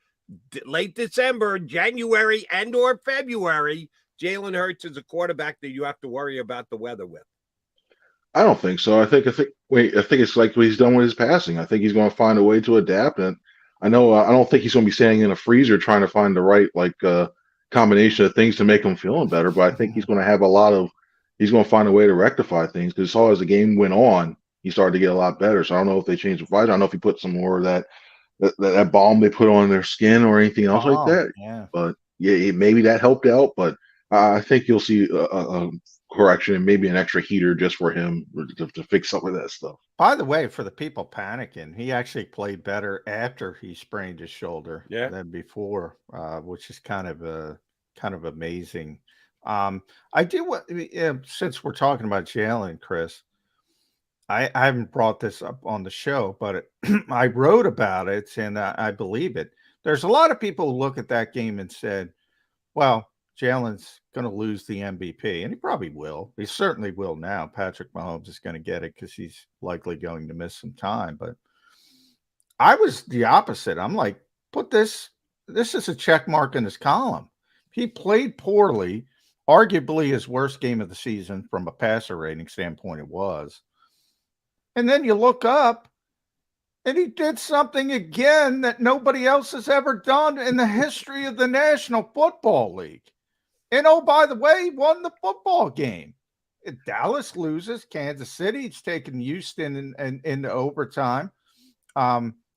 late December, January, and or February? Jalen Hurts is a quarterback that you have to worry about the weather with. I don't think so. I think it's like what he's done with his passing. I think he's going to find a way to adapt. And I don't think he's going to be standing in a freezer trying to find the right combination of things to make him feeling better. But I think he's going to have he's going to find a way to rectify things because as the game went on, he started to get a lot better. So I don't know if they changed the visor. I don't know if he put some more of that balm they put on their skin or anything else like that. Yeah. But yeah, maybe that helped out. But I think you'll see a correction and maybe an extra heater just for him to fix some of that stuff. By the way, for the people panicking, he actually played better after he sprained his shoulder than before, which is kind of amazing. I do since we're talking about Jalen, Chris, I haven't brought this up on the show, but I wrote about it and I believe it. There's a lot of people who look at that game and said, well, Jalen's going to lose the MVP, and he probably will. He certainly will now. Patrick Mahomes is going to get it because he's likely going to miss some time. But I was the opposite. I'm like, put this is a check mark in his column. He played poorly, arguably his worst game of the season from a passer rating standpoint it was. And then you look up, and he did something again that nobody else has ever done in the history of the National Football League. And, oh, by the way, he won the football game. If Dallas loses, Kansas City's taking Houston into overtime.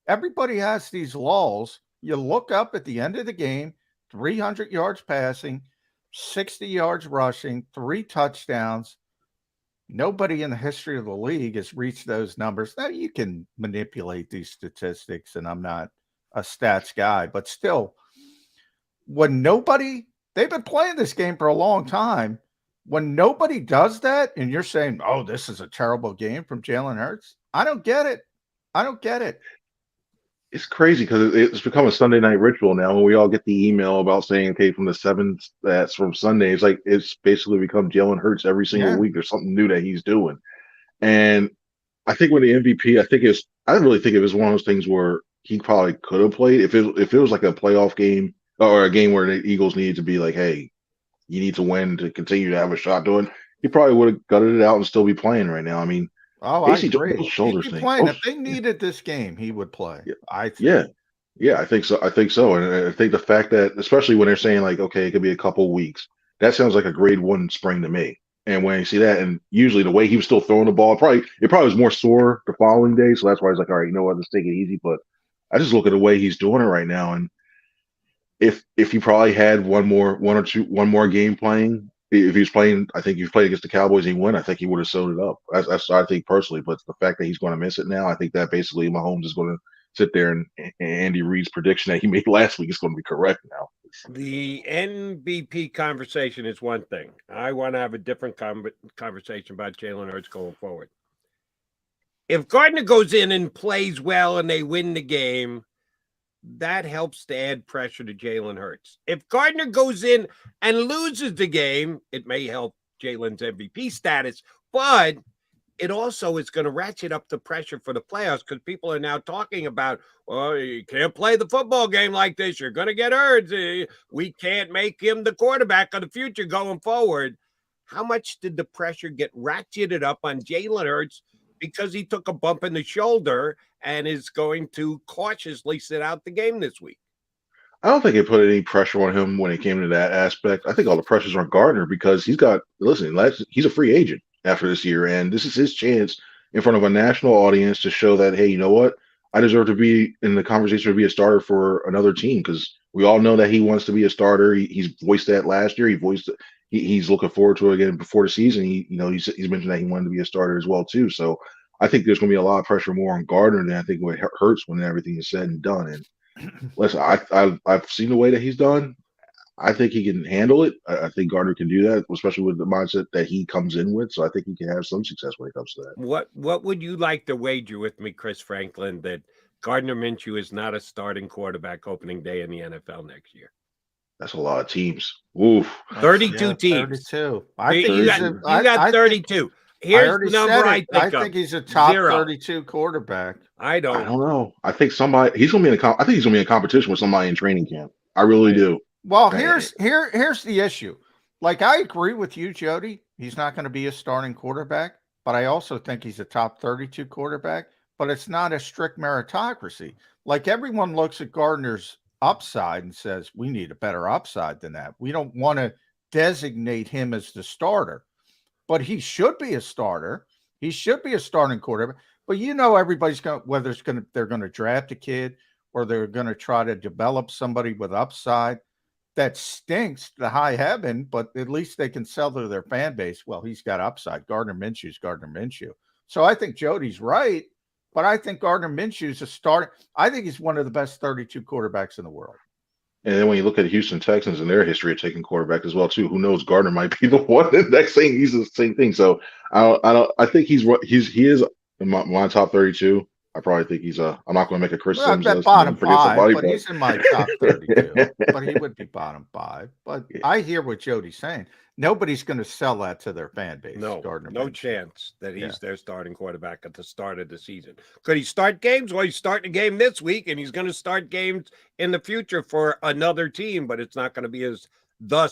Everybody has these lulls. You look up at the end of the game, 300 yards passing, 60 yards rushing, 3 touchdowns. Nobody in the history of the league has reached those numbers. Now, you can manipulate these statistics, and I'm not a stats guy, but still, when nobody – they've been playing this game for a long time. When nobody does that and you're saying, oh, this is a terrible game from Jalen Hurts, I don't get it. It's crazy because it's become a Sunday night ritual now when we all get the email about saying, okay, from the 7 stats from Sunday, it's basically become Jalen Hurts every single week. There's something new that he's doing. And I think when the MVP, I really think it was one of those things where he probably could have played if it was like a playoff game or a game where the Eagles needed to be like, hey, you need to win to continue to have a shot doing. He probably would have gutted it out and still be playing right now. I mean, I agree. Shoulders He'd be thing. playing. If they needed this game, he would play. Yeah. Yeah, I think so. I think so. And I think the fact that, especially when they're saying like, okay, it could be a couple weeks, that sounds like a grade 1 sprain to me. And when you see that, and usually the way he was still throwing the ball, it probably was more sore the following day. So that's why he's like, all right, you know what, let's take it easy. But I just look at the way he's doing it right now, and if he probably had one more game playing, if he was playing, I think if he played against the Cowboys and he won, I think he would have sewed it up. That's I think personally. But the fact that he's going to miss it now, I think that basically Mahomes is going to sit there and Andy Reid's prediction that he made last week is going to be correct now. The MVP conversation is one thing. I want to have a different conversation about Jalen Hurts going forward. If Gardner goes in and plays well and they win the game, that helps to add pressure to Jalen Hurts. If Gardner goes in and loses the game, it may help Jalen's MVP status, but it also is going to ratchet up the pressure for the playoffs because people are now talking about, well, you can't play the football game like this. You're going to get hurt. We can't make him the quarterback of the future going forward. How much did the pressure get ratcheted up on Jalen Hurts because he took a bump in the shoulder and is going to cautiously sit out the game this week? I don't think it put any pressure on him when it came to that aspect. I think all the pressure's on Gardner because he's a free agent after this year, and this is his chance in front of a national audience to show that, hey, you know what? I deserve to be in the conversation to be a starter for another team because we all know that he wants to be a starter. He's voiced that last year. He voiced it. He's looking forward to it again before the season. He's mentioned that he wanted to be a starter as well too. So I think there's going to be a lot of pressure more on Gardner than I think what Hurts when everything is said and done. And listen, I've seen the way that he's done. I think he can handle it. I think Gardner can do that, especially with the mindset that he comes in with. So I think he can have some success when it comes to that. What would you like to wager with me, Chris Franklin, that Gardner Minshew is not a starting quarterback opening day in the NFL next year? That's a lot of teams. Oof. 32 teams. 32. You got 32. Here's the number I think he's a top 32 quarterback. I don't know. I think he's going to be in a competition with somebody in training camp. I really do. Well, here's the issue. Like, I agree with you, Jody. He's not going to be a starting quarterback, but I also think he's a top 32 quarterback, but it's not a strict meritocracy. Like, everyone looks at Gardner's upside and says, we need a better upside than that. We don't want to designate him as the starter, but he should be a starter. He should be a starting quarterback, but everybody's going to, whether they're going to draft a kid or they're going to try to develop somebody with upside. That stinks to high heaven, but at least they can sell to their fan base. Well, he's got upside. Gardner Minshew's Gardner Minshew. So I think Jody's right, but I think Gardner Minshew's a starter. I think he's one of the best 32 quarterbacks in the world. And then when you look at the Houston Texans and their history of taking quarterback as well too, who knows? Gardner might be the one. The next thing he's the same thing. So I think he is in my top 32. I probably think he's I'm not going to make a Chris Sims list. Bottom 5, but he's in my top 32. But he would be bottom 5. But I hear what Jody's saying. Nobody's going to sell that to their fan base. No chance that he's their starting quarterback at the start of the season. Could he start games? Well, he's starting a game this week, and he's going to start games in the future for another team, but it's not going to be as the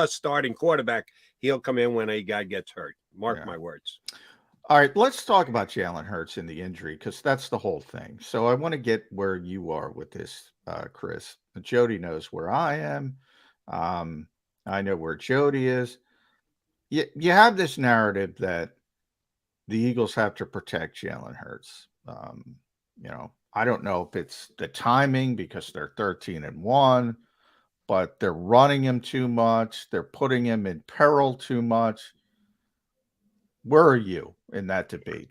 starting quarterback. He'll come in when a guy gets hurt. Mark my words. All right, let's talk about Jalen Hurts and the injury because that's the whole thing. So I want to get where you are with this, Chris. Jody knows where I am. I know where Jody is. You have this narrative that the Eagles have to protect Jalen Hurts. I don't know if it's the timing because they're 13-1, but they're running him too much. They're putting him in peril too much. Where are you in that debate?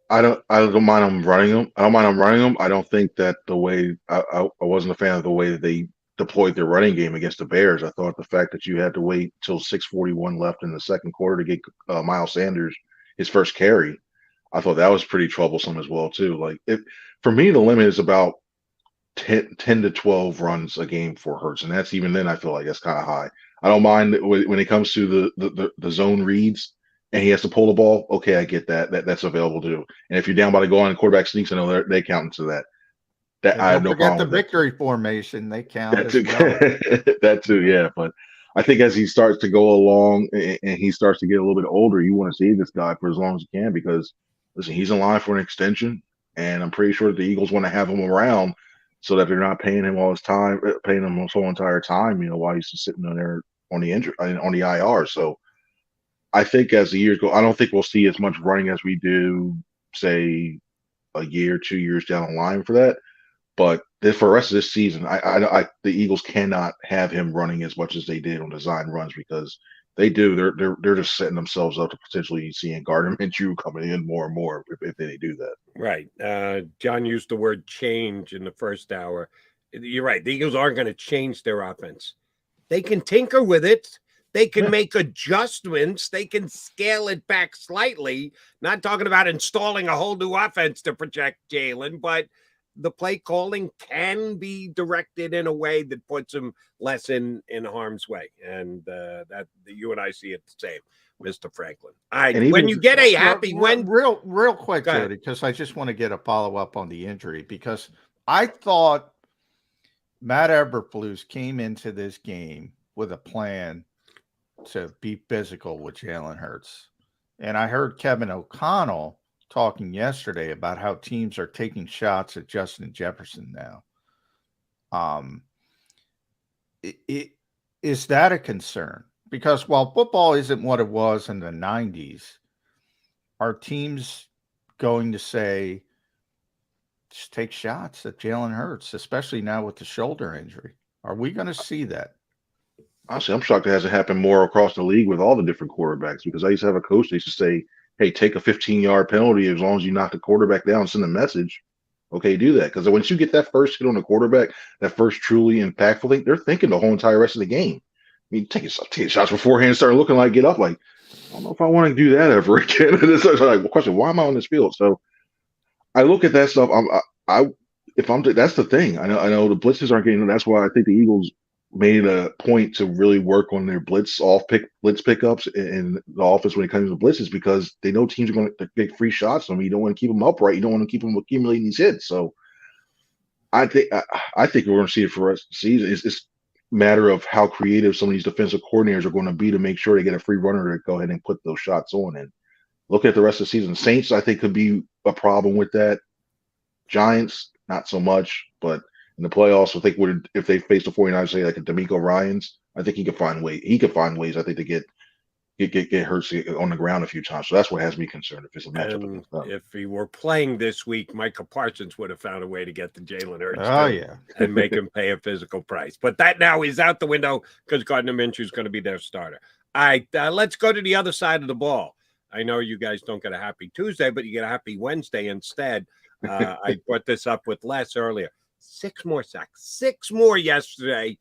I don't mind them running him. I don't think that the way I wasn't a fan of the way that they deployed their running game against the Bears. I thought the fact that you had to wait till 6:41 left in the second quarter to get Miles Sanders his first carry, I thought that was pretty troublesome as well too. Like, for me, the limit is about 10 to 12 runs a game for Hurts, and that's even then I feel like that's kind of high. I don't mind when it comes to the zone reads. and he has to pull the ball, okay, I get that's available too. And if you're down by the goal line and quarterback sneaks, I know they count into that. That I have no problem with. The victory formation, they count that as too. well. That too, yeah. But I think as he starts to go along and he starts to get a little bit older, you want to see this guy for as long as you can because, listen, he's in line for an extension, and I'm pretty sure that the Eagles want to have him around so that they're not paying him all his time, paying him his whole entire time, while he's just sitting on there on the IR. So I think as the years go, I don't think we'll see as much running as we do, say, a year, 2 years down the line for that. But for the rest of this season, the Eagles cannot have him running as much as they did on design runs because they do. They're just setting themselves up to potentially seeing Gardner Minshew coming in more and more if they do that. Right. John used the word change in the first hour. You're right. The Eagles aren't going to change their offense. They can tinker with it. They can make adjustments. They can scale it back slightly. Not talking about installing a whole new offense to protect Jalen, but the play calling can be directed in a way that puts him less in harm's way. And that you and I see it the same, Mr. Franklin. All right. When you get a happy real quick, Jody, because I just want to get a follow-up on the injury, because I thought Matt Eberflus came into this game with a plan to be physical with Jalen Hurts. And I heard Kevin O'Connell talking yesterday about how teams are taking shots at Justin Jefferson now. Is that a concern? Because while football isn't what it was in the 90s, are teams going to say, just take shots at Jalen Hurts, especially now with the shoulder injury? Are we going to see that? Honestly, I'm shocked it hasn't happened more across the league with all the different quarterbacks, because I used to have a coach that used to say, hey, take a 15-yard penalty as long as you knock the quarterback down and send a message. Okay, do that. Because once you get that first hit on the quarterback, that first truly impactful thing, they're thinking the whole entire rest of the game. I mean, taking shots beforehand, start looking like, get up like, I don't know if I want to do that ever again. And it's like, well, question, why am I on this field? So I look at that stuff. That's the thing. I know the blitzes aren't getting. That's why I think the Eagles made a point to really work on their blitz pickups in the offense when it comes to blitzes, because they know teams are going to get free shots. I mean, you don't want to keep them upright. You don't want to keep them accumulating these hits. So I think we're going to see it for us this season. It's a matter of how creative some of these defensive coordinators are going to be to make sure they get a free runner to go ahead and put those shots on. And look at the rest of the season. Saints, I think, could be a problem with that. Giants, not so much, but in the playoffs, I think if they face the 49ers, say like a D'Amico Ryans, I think he could find ways. I think, to get Hurts on the ground a few times. So that's what has me concerned if it's a matchup. If he were playing this week, Micah Parsons would have found a way to get the Jalen Hurts. Oh, yeah. And make him pay a physical price. But that now is out the window because Gardner Minshew is going to be their starter. All right, let's go to the other side of the ball. I know you guys don't get a happy Tuesday, but you get a happy Wednesday instead. I brought this up with Les earlier. 6 more sacks, 6 more yesterday.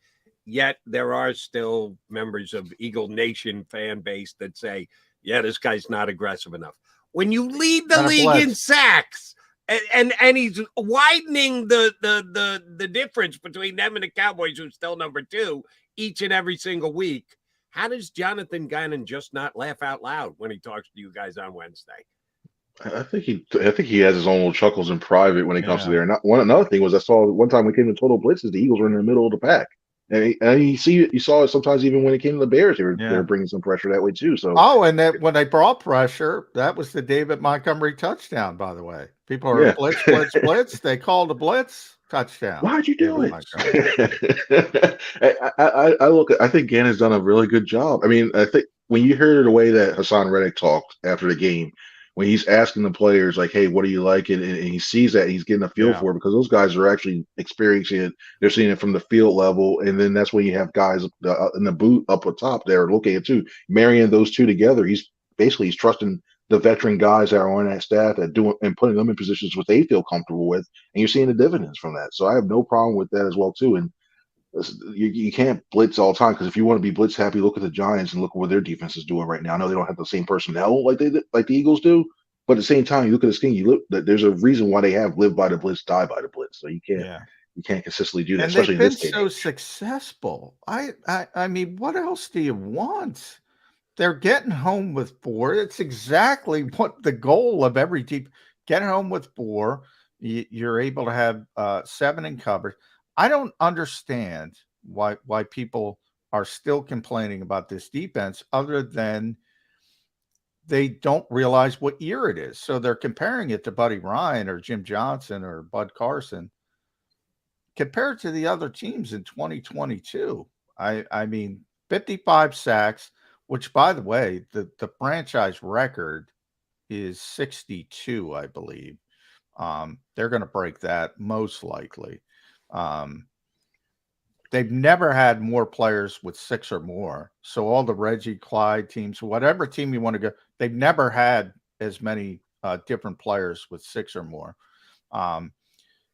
Yet there are still members of Eagle Nation fan base that say, yeah, this guy's not aggressive enough. When you lead the league in sacks and he's widening the difference between them and the Cowboys, who's still number 2 each and every single week, how does Jonathan Gannon just not laugh out loud when he talks to you guys on Wednesday? I think he has his own little chuckles in private when it comes to there. And another thing was, I saw one time when it came to total blitzes, the Eagles were in the middle of the pack, and you saw it sometimes even when it came to the Bears, they were bringing some pressure that way too. So and that when they brought pressure, that was the David Montgomery touchdown. By the way, people are blitz. They called a blitz touchdown. Why'd you do it? I think Gannon's done a really good job. I mean, I think when you hear the way that Hassan Reddick talked after the game, when he's asking the players, like, hey, what do you like? And he sees that, and he's getting a feel for it, because those guys are actually experiencing it. They're seeing it from the field level. And then that's when you have guys in the booth up at top there looking at it too. Marrying those two together, he's trusting the veteran guys that are on that staff that and putting them in positions what they feel comfortable with. And you're seeing the dividends from that. So I have no problem with that as well too. And you can't blitz all the time, because if you want to be blitz happy, look at the Giants and look at what their defense is doing right now. I know they don't have the same personnel like the Eagles do, but at the same time, you look at this thing. There's a reason why they have live by the blitz, die by the blitz. So you can't consistently do that, and especially they've in this been game. So successful. I mean, what else do you want? they're getting home with 4. It's exactly what the goal of every team. Get home with 4. You're able to have 7 in coverage. I don't understand why people are still complaining about this defense, other than they don't realize what year it is. So they're comparing it to Buddy Ryan or Jim Johnson or Bud Carson. Compared to the other teams in 2022, I mean, 55 sacks, which, by the way, the franchise record is 62, I believe. They're going to break that most likely. They've never had more players with 6 or more. So all the Reggie Clyde teams, whatever team you want to go, they've never had as many different players with 6 or more.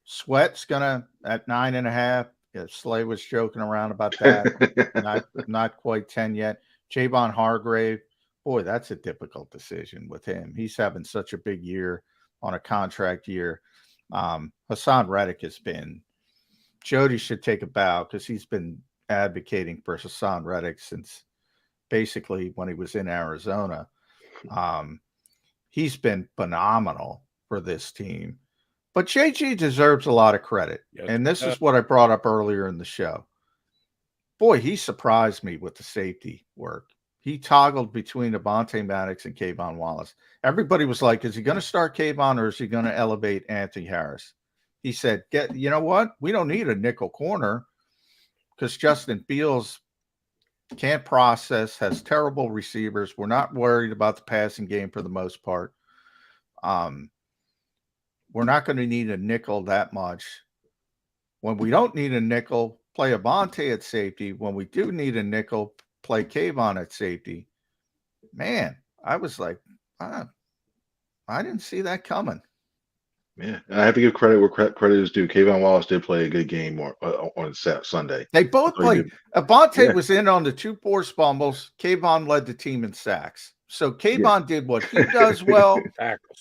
Sweat's gonna at 9.5. Yeah, Slay was joking around about that. not quite 10 yet. Javon Hargrave, boy, that's a difficult decision with him. He's having such a big year on a contract year. Hassan Reddick has been. Jody should take a bow because he's been advocating for Hassan Reddick since basically when he was in Arizona. He's been phenomenal for this team. But JG deserves a lot of credit. Yes. And this is what I brought up earlier in the show. Boy, he surprised me with the safety work. He toggled between Avonte Maddox and Kayvon Wallace. Everybody was like, is he going to start Kayvon or is he going to elevate Anthony Harris? He said, you know what? We don't need a nickel corner because Justin Fields can't process, has terrible receivers. We're not worried about the passing game for the most part. We're not going to need a nickel that much. When we don't need a nickel, play Avonte at safety. When we do need a nickel, play Kayvon at safety. Man, I was like, I didn't see that coming. Yeah, and I have to give credit where credit is due. Kayvon Wallace did play a good game on Sunday. They both played. Avonte was in on the 2 forced fumbles. Kayvon led the team in sacks. So Kayvon did what he does well.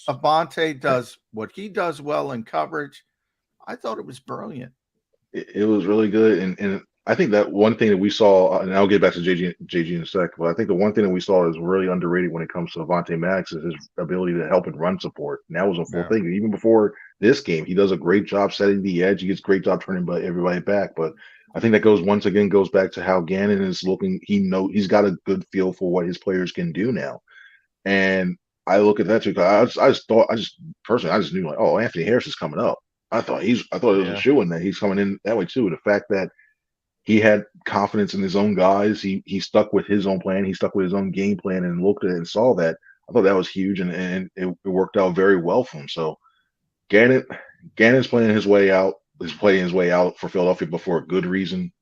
Avonte does what he does well in coverage. I thought it was brilliant. It was really good, and I think that one thing that we saw, and I'll get back to JG in a sec, but I think the one thing that we saw is really underrated when it comes to Avonte Maddox is his ability to help in run support. And that was a full thing. Even before this game, he does a great job setting the edge. He gets a great job turning everybody back. But I think that goes back to how Gannon is looking. He's got a good feel for what his players can do now. And I look at that too, because I just knew like, oh, Anthony Harris is coming up. I thought it was a shoo-in that he's coming in that way too. The fact that he had confidence in his own guys. He stuck with his own plan. He stuck with his own game plan and looked at it and saw that. I thought that was huge, and it worked out very well for him. So Gannon's playing his way out. He's playing his way out for Philadelphia, but for a good reason.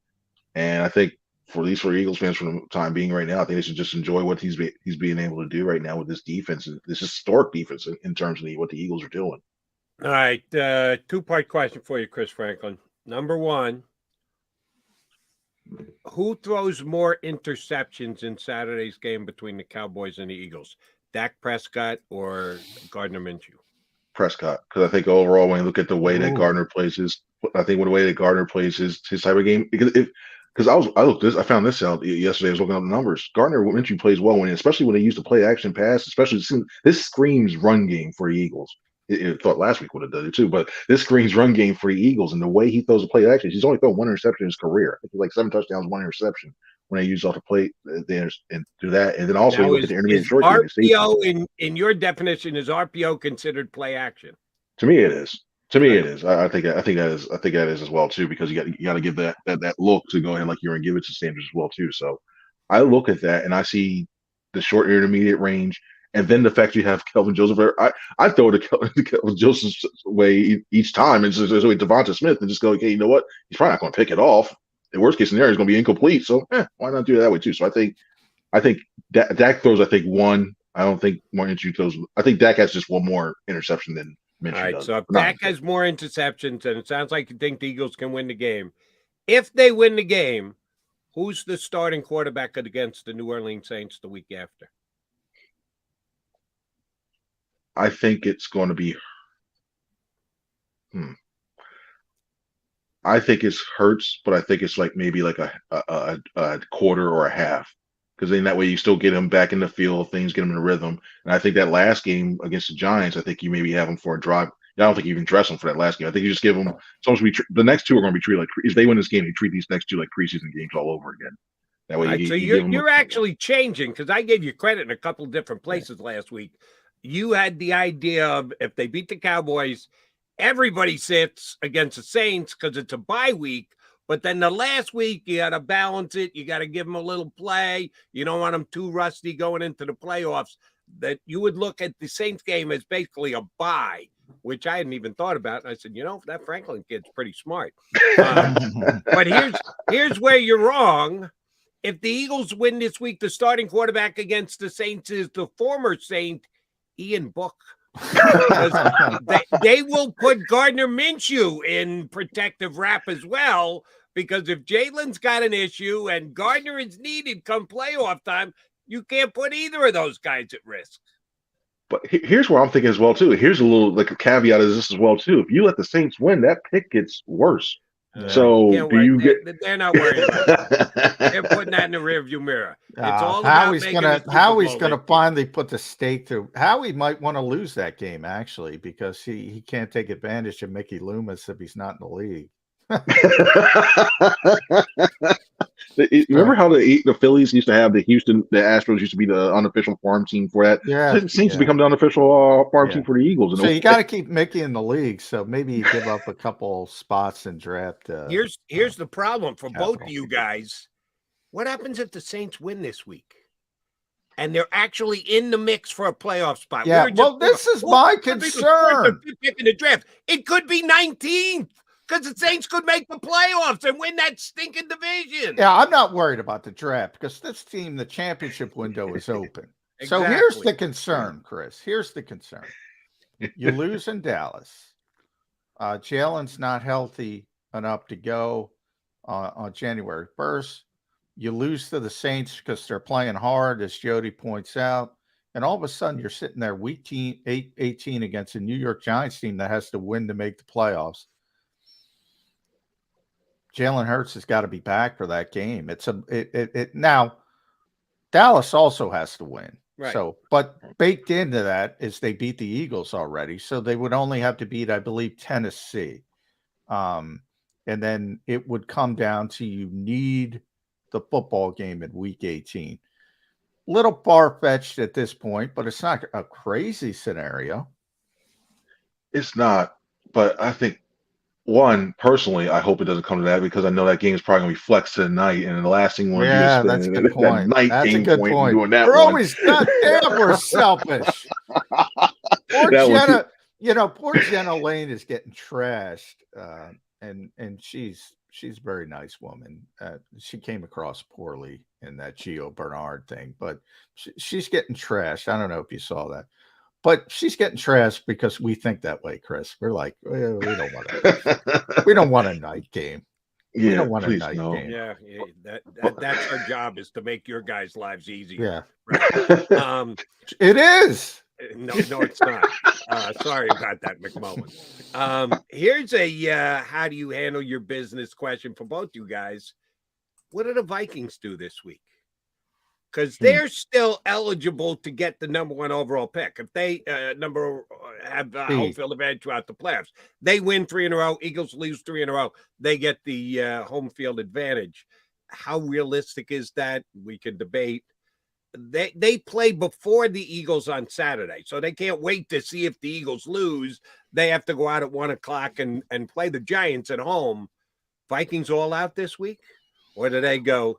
And I think for Eagles fans for the time being right now, I think they should just enjoy what he's being able to do right now with this defense, this historic defense in terms of what the Eagles are doing. All right, 2-part question for you, Chris Franklin. Number one, who throws more interceptions in Saturday's game between the Cowboys and the Eagles? Dak Prescott or Gardner Minshew? Prescott, because I think overall, when you look at the way that Gardner plays his type of game, because I found this out yesterday. I was looking up the numbers. Gardner Minshew plays well especially when they use the play action pass. Especially this screams run game for the Eagles. I thought last week would have done it too, but this screams run game for the Eagles, and the way he throws the play action, he's only thrown 1 interception in his career. I think like 7 touchdowns, 1 interception when they use off the plate and do that. And then also you look at the intermediate short game. RPO in your definition, is RPO considered play action? To me, it is. I think that is as well too, because you got to give that look to go ahead like you're and give it to Sanders as well too. So I look at that and I see the short intermediate range. And then the fact you have Kelvin Joseph, I throw it to Kelvin Joseph's way each time, and just with Devonta Smith, and just go, okay, you know what? He's probably not going to pick it off. The worst case scenario is going to be incomplete. So why not do it that way too? So I think Dak throws 1. I don't think Minshew throws. I think Dak has just 1 more interception than Minshew All right. does. So if Dak has more interceptions, and it sounds like you think the Eagles can win the game. If they win the game, who's the starting quarterback against the New Orleans Saints the week after? I think it's going to be. I think it's Hurts, but I think it's maybe a quarter or a half, because then that way you still get him back in the feel of things, get him in a rhythm. And I think that last game against the Giants, I think you maybe have him for a drive. I don't think you even dress him for that last game. I think you just give him. Supposed to be the next two are going to be treated like if they win this game, you treat these next two like preseason games all over again. That way, so you're actually changing, because I gave you credit in a couple of different places last week. You had the idea of if they beat the Cowboys, everybody sits against the Saints because it's a bye week. But then the last week, you got to balance it. You got to give them a little play. You don't want them too rusty going into the playoffs. That you would look at the Saints game as basically a bye, which I hadn't even thought about. And I said, that Franklin kid's pretty smart. But here's where you're wrong. If the Eagles win this week, the starting quarterback against the Saints is the former Saint, Ian Book. they will put Gardner Minshew in protective wrap as well, because if Jalen's got an issue and Gardner is needed come playoff time, you can't put either of those guys at risk. But here's where I'm thinking as well, too. Here's a little like a caveat of this as well, too. If you let the Saints win, that pick gets worse. So they're not worried about that. They're putting that in the rearview mirror. It's all about Howie's gonna finally put the stake through. Howie might want to lose that game actually, because he can't take advantage of Mickey Loomis if he's not in the league. Remember how the Phillies used to have the Astros used to be the unofficial farm team for that? Yeah, it seems to become the unofficial farm team for the Eagles. So you got to keep Mickey in the league. So maybe you give up a couple spots and draft. Here's the problem for both of you guys. What happens if the Saints win this week and they're actually in the mix for a playoff spot? Yeah, this is my concern. In the draft, it could be 19th. Because the Saints could make the playoffs and win that stinking division. Yeah, I'm not worried about the draft because this team, the championship window is open. Exactly. So here's the concern, Chris. Here's the concern. You lose in Dallas. Jalen's not healthy enough to go on January 1st. You lose to the Saints because they're playing hard, as Jody points out. And all of a sudden, you're sitting there week 18 against a New York Giants team that has to win to make the playoffs. Jalen Hurts has got to be back for that game. Now Dallas also has to win. Right. So, but baked into that is they beat the Eagles already. So they would only have to beat, I believe, Tennessee. And then it would come down to you need the football game in week 18. Little far-fetched at this point, but it's not a crazy scenario. It's not, but I think personally, I hope it doesn't come to that because I know that game is probably going to be flexed tonight, and the last thing we're yeah, that's a good point. That's a good point. We're always we're selfish. Poor Jenna Lane is getting trashed, and she's a very nice woman. She came across poorly in that Gio Bernard thing, but she's getting trashed. I don't know if you saw that. But she's getting trashed because we think that way, Chris. We're like, we don't want a night game. Yeah, we don't want a night game. Yeah, that's our job, is to make your guys' lives easier. Yeah, right? It is. No, it's not. Sorry about that, McMullen. Here's a how do you handle your business question for both you guys. What do the Vikings do this week? Because they're still eligible to get the number 1 overall pick. If they have home field advantage throughout the playoffs, they win 3 in a row. Eagles lose 3 in a row. They get the home field advantage. How realistic is that? We can debate. They play before the Eagles on Saturday, so they can't wait to see if the Eagles lose. They have to go out at 1:00 and play the Giants at home. Vikings all out this week? Or do they go,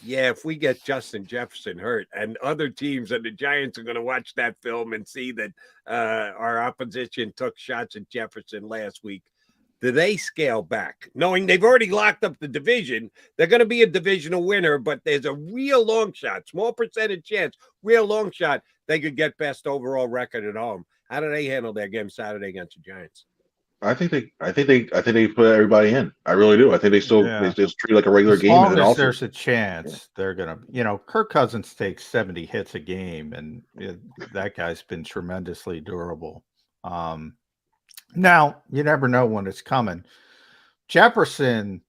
yeah, if we get Justin Jefferson hurt, and other teams and the Giants are going to watch that film and see that our opposition took shots at Jefferson last week, do they scale back? Knowing they've already locked up the division, they're going to be a divisional winner, but there's a real long shot, small percentage chance, real long shot they could get best overall record at home. How do they handle their game Saturday against the Giants? I think they put everybody in. I really do. I think they just treat it like a regular game. As long as there's a chance, they're gonna. Kirk Cousins takes 70 hits a game, and that guy's been tremendously durable. Now you never know when it's coming. Jefferson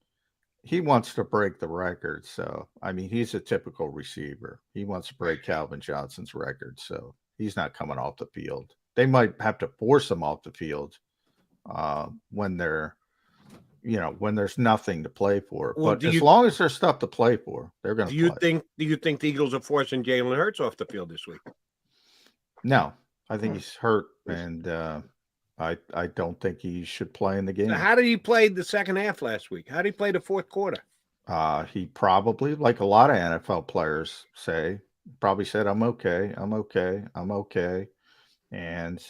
he wants to break the record. So, I mean, he's a typical receiver. He wants to break Calvin Johnson's record. So he's not coming off the field. They might have to force him off the field when they're, when there's nothing to play for. Well, but as long as there's stuff to play for, they're going to play. Do you think the Eagles are forcing Jalen Hurts off the field this week? No, I think he's hurt, and I don't think he should play in the game. So how did he play the second half last week? How did he play the fourth quarter? He probably, like a lot of NFL players say, probably said, I'm okay. And,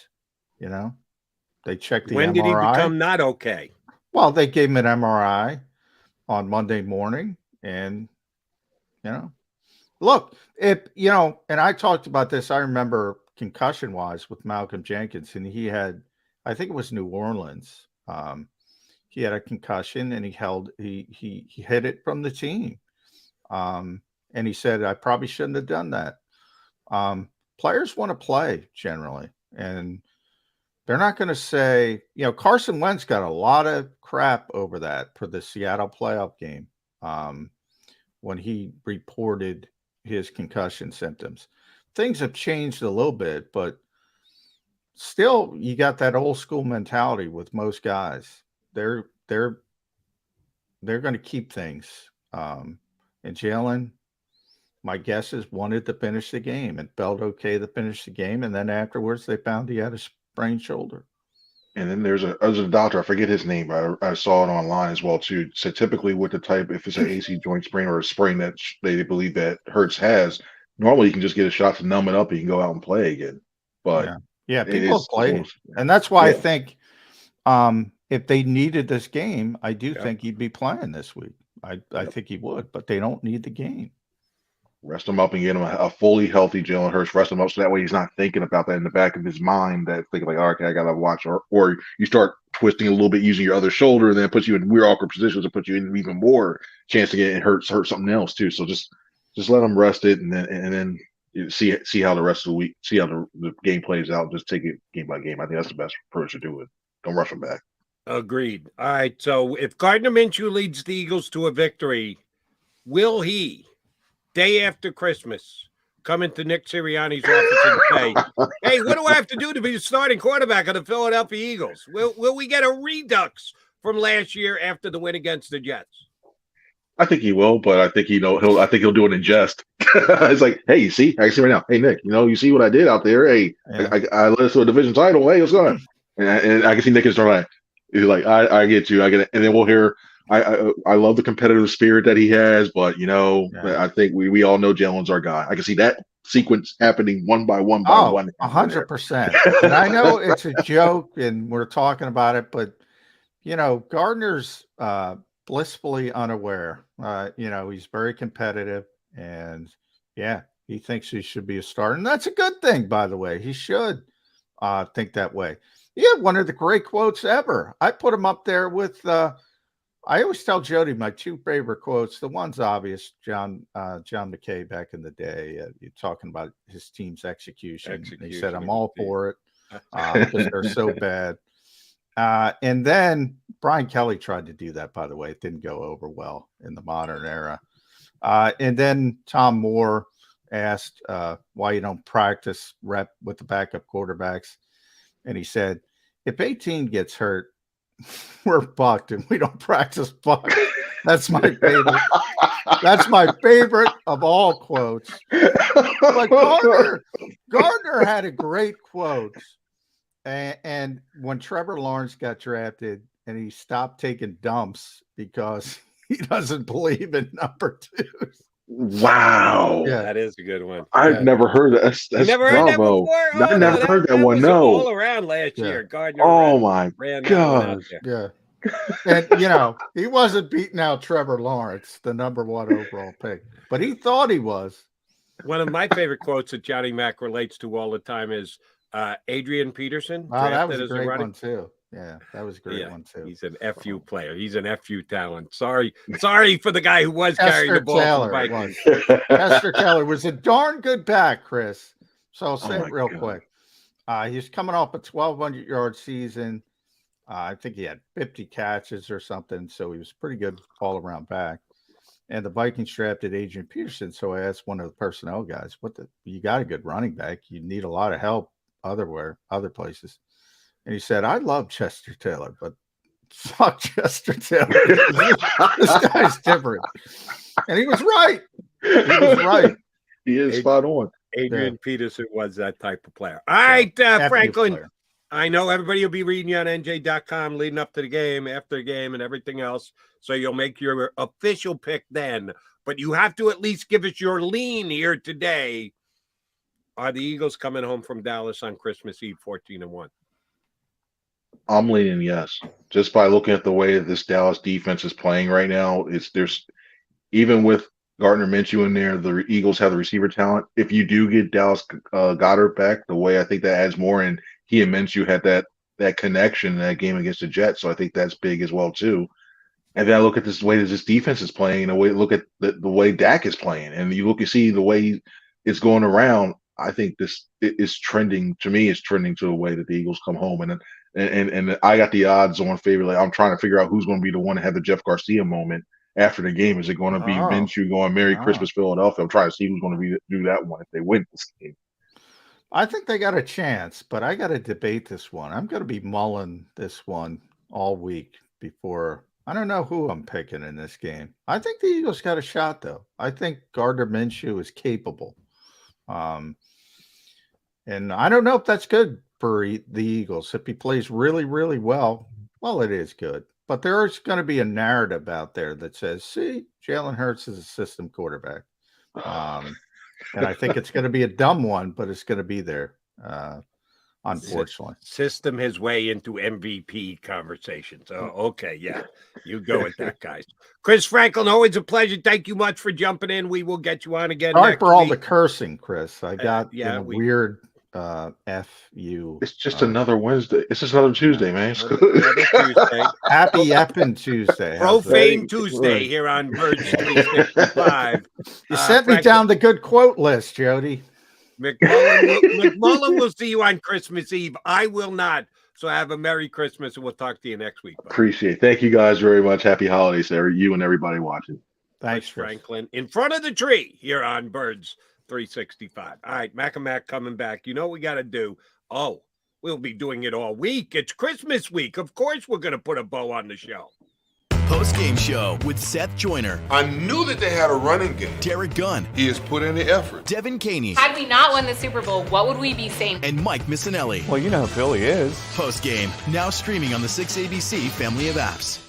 they checked the MRI. When did he become not okay? Well, they gave him an MRI on Monday morning. And, look, and I talked about this. I remember concussion-wise with Malcolm Jenkins, and he had, I think it was New Orleans. He had a concussion, and he hid it from the team. And he said, I probably shouldn't have done that. Players want to play generally, and they're not going to say, Carson Wentz got a lot of crap over that for the Seattle playoff game when he reported his concussion symptoms. Things have changed a little bit, but still, you got that old school mentality with most guys. They're going to keep things. And Jalen, my guess is, wanted to finish the game and felt okay to finish the game. And then afterwards, they found he had a sprained shoulder. And then there's a doctor, I forget his name, but I saw it online as well too. So typically with the type, if it's an AC joint sprain or a sprain that they believe that Hurts has, normally you can just get a shot to numb it up and you can go out and play again. But yeah, people have played. And that's why I think if they needed this game, I do think he'd be playing this week. I think he would, but they don't need the game. Rest him up and get him a fully healthy Jalen Hurts. Rest him up so that way he's not thinking about that in the back of his mind, that thinking like, okay, I got to watch. Or you start twisting a little bit using your other shoulder, and then it puts you in weird, awkward positions and put you in even more chance to get hurt something else too. So just let him rest it, and then see how the rest of the week, see how the game plays out. Just take it game by game. I think that's the best approach to do it. Don't rush him back. Agreed. All right. So if Gardner Minshew leads the Eagles to a victory, will he, day after Christmas, come into Nick Sirianni's office and say, hey, what do I have to do to be the starting quarterback of the Philadelphia Eagles? Will we get a redux from last year after the win against the Jets? I think he will, but I think I think he'll do it in jest. It's like, hey, you see right now. Hey, Nick, you see what I did out there? Hey, I led us to a division title. Hey, what's going on? And I can see Nick is like, he's like, I get you, I get it. And then we'll hear, I love the competitive spirit that he has, but I think we all know Jalen's our guy. I can see that sequence happening one by one by one. 100%. And I know it's a joke and we're talking about it, but Gardner's blissfully unaware. He's very competitive, and he thinks he should be a starter. And that's a good thing, by the way. He should think that way. Yeah, one of the great quotes ever. I put him up there with I always tell Jody my two favorite quotes. The one's obvious, John McKay back in the day. You're talking about his team's execution. He said, I'm all for it because they're so bad. And then Brian Kelly tried to do that, by the way. It didn't go over well in the modern era. And then Tom Moore asked why you don't practice rep with the backup quarterbacks. And he said, if 18 gets hurt, we're bucked and we don't practice buck. That's my favorite. That's my favorite of all quotes. But Gardner had a great quote. And when Trevor Lawrence got drafted and he stopped taking dumps because he doesn't believe in number twos. Wow. Yeah, that is a good one. I've never heard that. That's never bravo. heard that before? Oh, I never heard that one. No. All around last year. Gardner my ran gosh. Yeah. And, he wasn't beating out Trevor Lawrence, the number 1 overall pick, but he thought he was. One of my favorite quotes that Johnny Mac relates to all the time is Adrian Peterson. Wow, that was a great one, too. Yeah, that was a great one, too. He's an FU player. He's an FU talent. Sorry for the guy who was carrying the ball. Chester Taylor was a darn good back, Chris. So I'll say it real quick. He's coming off a 1,200-yard season. I think he had 50 catches or something, so he was pretty good all around back. And the Vikings drafted Adrian Peterson, so I asked one of the personnel guys, you got a good running back. You need a lot of help other places. And he said, I love Chester Taylor, but fuck Chester Taylor. This guy's different. And he was right. He is spot on. Adrian Peterson was that type of player. All right, Franklin. I know everybody will be reading you on NJ.com leading up to the game, after the game, and everything else. So you'll make your official pick then. But you have to at least give us your lean here today. Are the Eagles coming home from Dallas on Christmas Eve 14-1? I'm leaning yes. Just by looking at the way this Dallas defense is playing right now, there's even with Gardner Minshew in there, the Eagles have the receiver talent. If you do get Dallas Goedert back, the way I think that adds more, and he and Minshew had that connection in that game against the Jets, so I think that's big as well too. And then I look at this way that this defense is playing, and look at the way Dak is playing, and you see the way it's going around. I think this is trending to me. It's trending to a way that the Eagles come home, and I got the odds on favor. Like I'm trying to figure out who's going to be the one to have the Jeff Garcia moment after the game. Is it going to be Minshew going Merry Christmas Philadelphia? I'm trying to see who's going to do that one if they win this game. I think they got a chance, but I got to debate this one. I'm going to be mulling this one all week before. I don't know who I'm picking in this game. I think the Eagles got a shot, though. I think Gardner Minshew is capable. And I don't know if that's good for the Eagles. If he plays really, really well, it is good. But there's going to be a narrative out there that says, see, Jalen Hurts is a system quarterback. And I think it's going to be a dumb one, but it's going to be there, unfortunately. System his way into MVP conversation. So, okay, yeah, you go with that, guys. Chris Franklin, always a pleasure. Thank you much for jumping in. We will get you on again. Sorry for all the cursing, Chris. I got weird FU. It's just another Wednesday. It's just another Tuesday, man. Tuesday. Happy effing Tuesday. Profane Tuesday here on Birds 365. You sent me down the good quote list, Jody. McMullen will see you on Christmas Eve. I will not. So have a Merry Christmas, and we'll talk to you next week. Buddy. Appreciate it. Thank you guys very much. Happy holidays to you and everybody watching. Thanks, Franklin. In front of the tree here on Birds 365. All right, Mac and Mac coming back. You know what we got to do? Oh, we'll be doing it all week. It's Christmas week. Of course we're going to put a bow on the show. Post-game show with Seth Joyner. I knew that they had a running game. Derek Gunn. He has put in the effort. Devin Caney. Had we not won the Super Bowl, what would we be saying? And Mike Missinelli. Well, you know who Philly is. Post-game, now streaming on the 6ABC family of apps.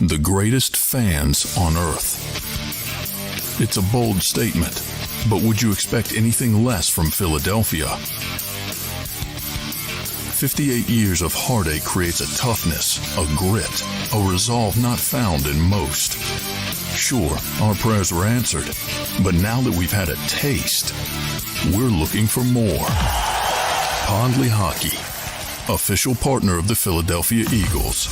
The greatest fans on earth. It's a bold statement, but would you expect anything less from Philadelphia? 58 years of heartache creates a toughness, a grit, a resolve not found in most. Sure, our prayers were answered, but now that we've had a taste, we're looking for more. Pondley Hockey, official partner of the Philadelphia Eagles.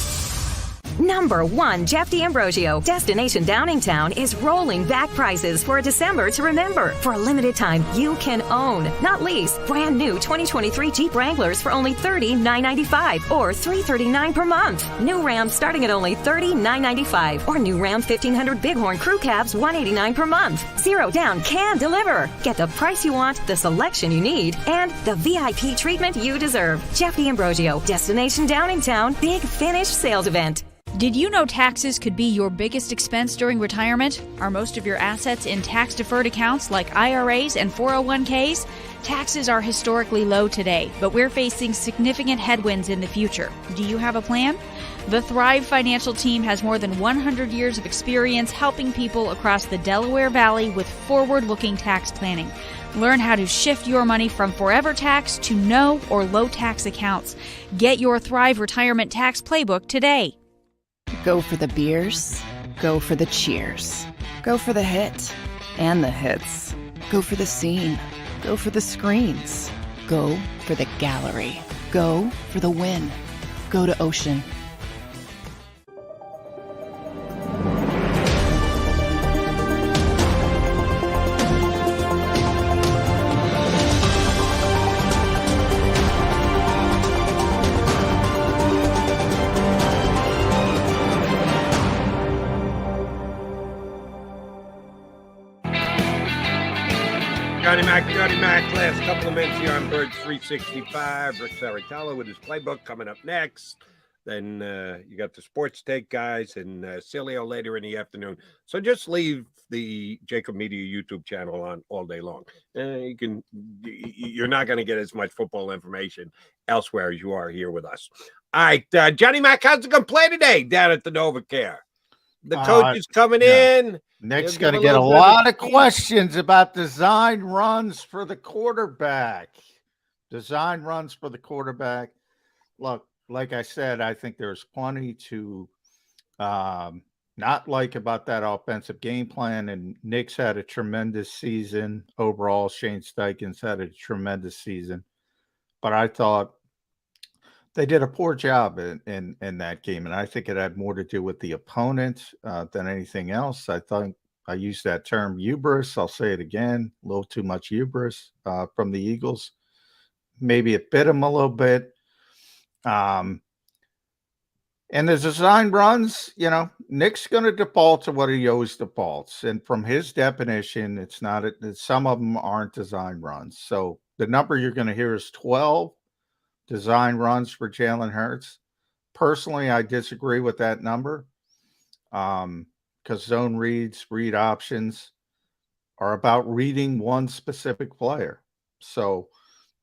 Number 1, Jeff D'Ambrosio. Destination Downingtown is rolling back prices for December to remember. For a limited time, you can own, not lease, brand new 2023 Jeep Wranglers for only $30,995 or $339 per month. New Ram starting at only $30,995 or new Ram 1500 Bighorn Crew Cabs $189 per month. Zero down can deliver. Get the price you want, the selection you need, and the VIP treatment you deserve. Jeff D'Ambrosio, Destination Downingtown, Big Finish Sales Event. Did you know taxes could be your biggest expense during retirement? Are most of your assets in tax-deferred accounts like IRAs and 401ks? Taxes are historically low today, but we're facing significant headwinds in the future. Do you have a plan? The Thrive Financial team has more than 100 years of experience helping people across the Delaware Valley with forward-looking tax planning. Learn how to shift your money from forever tax to no or low tax accounts. Get your Thrive Retirement Tax Playbook today. Go for the beers. Go for the cheers. Go for the hit and the hits. Go for the scene. Go for the screens. Go for the gallery. Go for the win. Go to Ocean. Johnny Mac, last couple of minutes here on Birds 365. Rick Saratella with his playbook coming up next. Then you got the sports take guys and Cilio later in the afternoon. So just leave the JAKIB Media YouTube channel on all day long. You're not going to get as much football information elsewhere as you are here with us. All right, Johnny Mac, how's it going to play today down at the NovaCare? The coach is coming in. Nick's going to get a lot of questions about design runs for the quarterback. Design runs for the quarterback. Look, like I said, I think there's plenty to not like about that offensive game plan. And Nick's had a tremendous season overall. Shane Steichen's had a tremendous season. But I thought they did a poor job in that game, and I think it had more to do with the opponent than anything else. I thought I used that term hubris. I'll say it again, a little too much hubris from the Eagles. Maybe it bit them a little bit. And the design runs, Nick's going to default to what he always defaults. And from his definition, it's not some of them aren't design runs. So the number you're going to hear is 12. Design runs for Jalen Hurts. Personally, I disagree with that number because zone reads, read options are about reading one specific player. So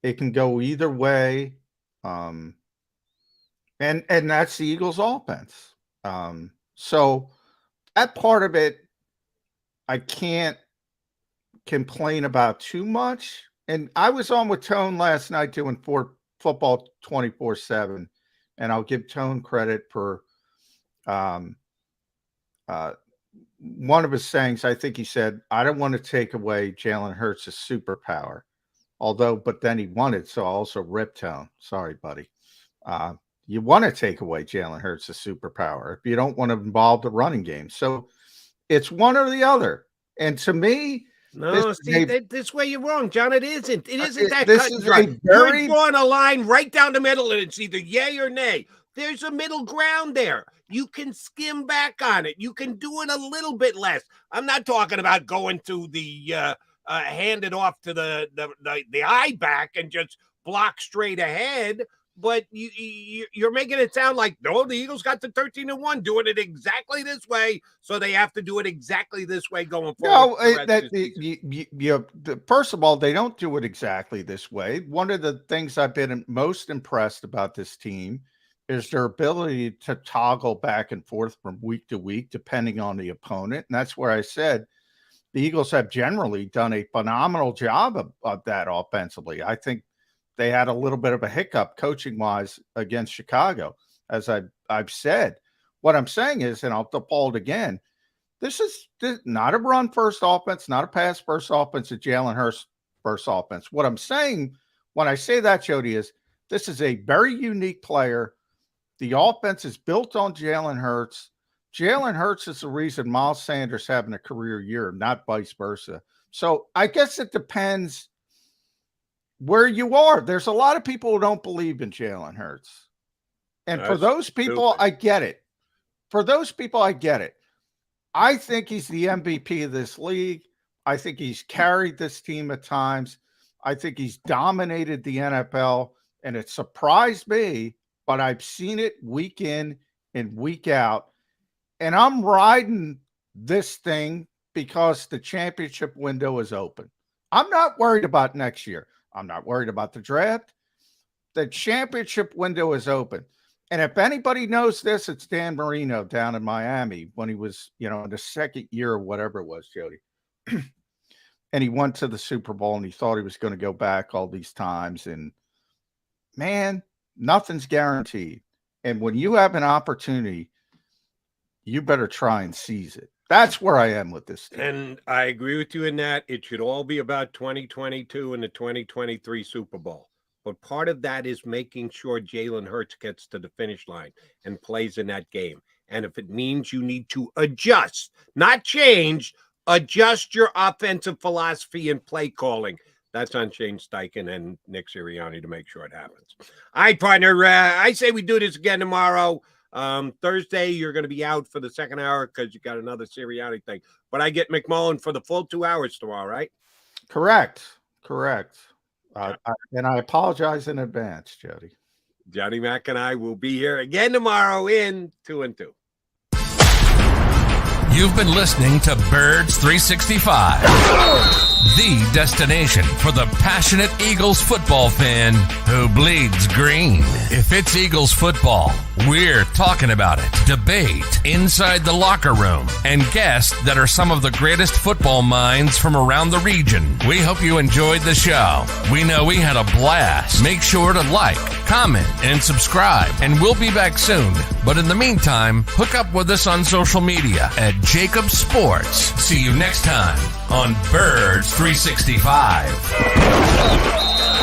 it can go either way. And that's the Eagles offense. So that part of it, I can't complain about too much. And I was on with Tone last night doing football 24/7, and I'll give Tone credit for one of his sayings. I think he said, I don't want to take away Jalen Hurts' superpower, but then he wanted, so I also ripped Tone. Sorry, buddy. You want to take away Jalen Hurts' superpower if you don't want to involve the running game. So it's one or the other. And to me, this way you're wrong, John. It isn't. It isn't that this cut and is dry. a very You're drawing a line right down the middle, and it's either yay or nay. There's a middle ground there. You can skim back on it. You can do it a little bit less. I'm not talking about going to the hand it off to the eye back and just block straight ahead. But you're making it sound like, no, the Eagles got the 13-1, doing it exactly this way, so they have to do it exactly this way going forward. No, first of all, they don't do it exactly this way. One of the things I've been most impressed about this team is their ability to toggle back and forth from week to week, depending on the opponent. And that's where I said the Eagles have generally done a phenomenal job of that offensively. I think they had a little bit of a hiccup coaching-wise against Chicago, as I've said. What I'm saying is, and I'll default again, this is not a run-first offense, not a pass-first offense, a Jalen Hurts first offense. What I'm saying when I say that, Jody, is this is a very unique player. The offense is built on Jalen Hurts. Jalen Hurts is the reason Miles Sanders having a career year, not vice versa. So I guess it depends where you are. There's a lot of people who don't believe in Jalen Hurts. And for those people, I get it. I think he's the MVP of this league. I think he's carried this team at times. I think he's dominated the NFL, and it surprised me, but I've seen it week in and week out. And I'm riding this thing because the championship window is open. I'm not worried about next year. I'm not worried about the draft. The championship window is open. And if anybody knows this, it's Dan Marino down in Miami when he was, in the second year or whatever it was, Jody. And he went to the Super Bowl and he thought he was going to go back all these times. And man, nothing's guaranteed. And when you have an opportunity, you better try and seize it. That's where I am with this team. And I agree with you in that it should all be about 2022 and the 2023 Super Bowl. But part of that is making sure Jalen Hurts gets to the finish line and plays in that game. And if it means you need to adjust, not change, adjust your offensive philosophy and play calling, that's on Shane Steichen and Nick Sirianni to make sure it happens. All right, partner, I say we do this again tomorrow. Thursday, you're going to be out for the second hour because you got another Sirianni thing. But I get McMullen for the full 2 hours tomorrow, right? Correct. And I apologize in advance, Jody. Johnny Mac and I will be here again tomorrow in 2 and 2. You've been listening to Birds 365, the destination for the passionate Eagles football fan who bleeds green. If it's Eagles football, we're talking about it. Debate inside the locker room and guests that are some of the greatest football minds from around the region. We hope you enjoyed the show. We know we had a blast. Make sure to like, comment, and subscribe, and we'll be back soon. But in the meantime, hook up with us on social media at JAKIB Sports. See you next time on Birds 365.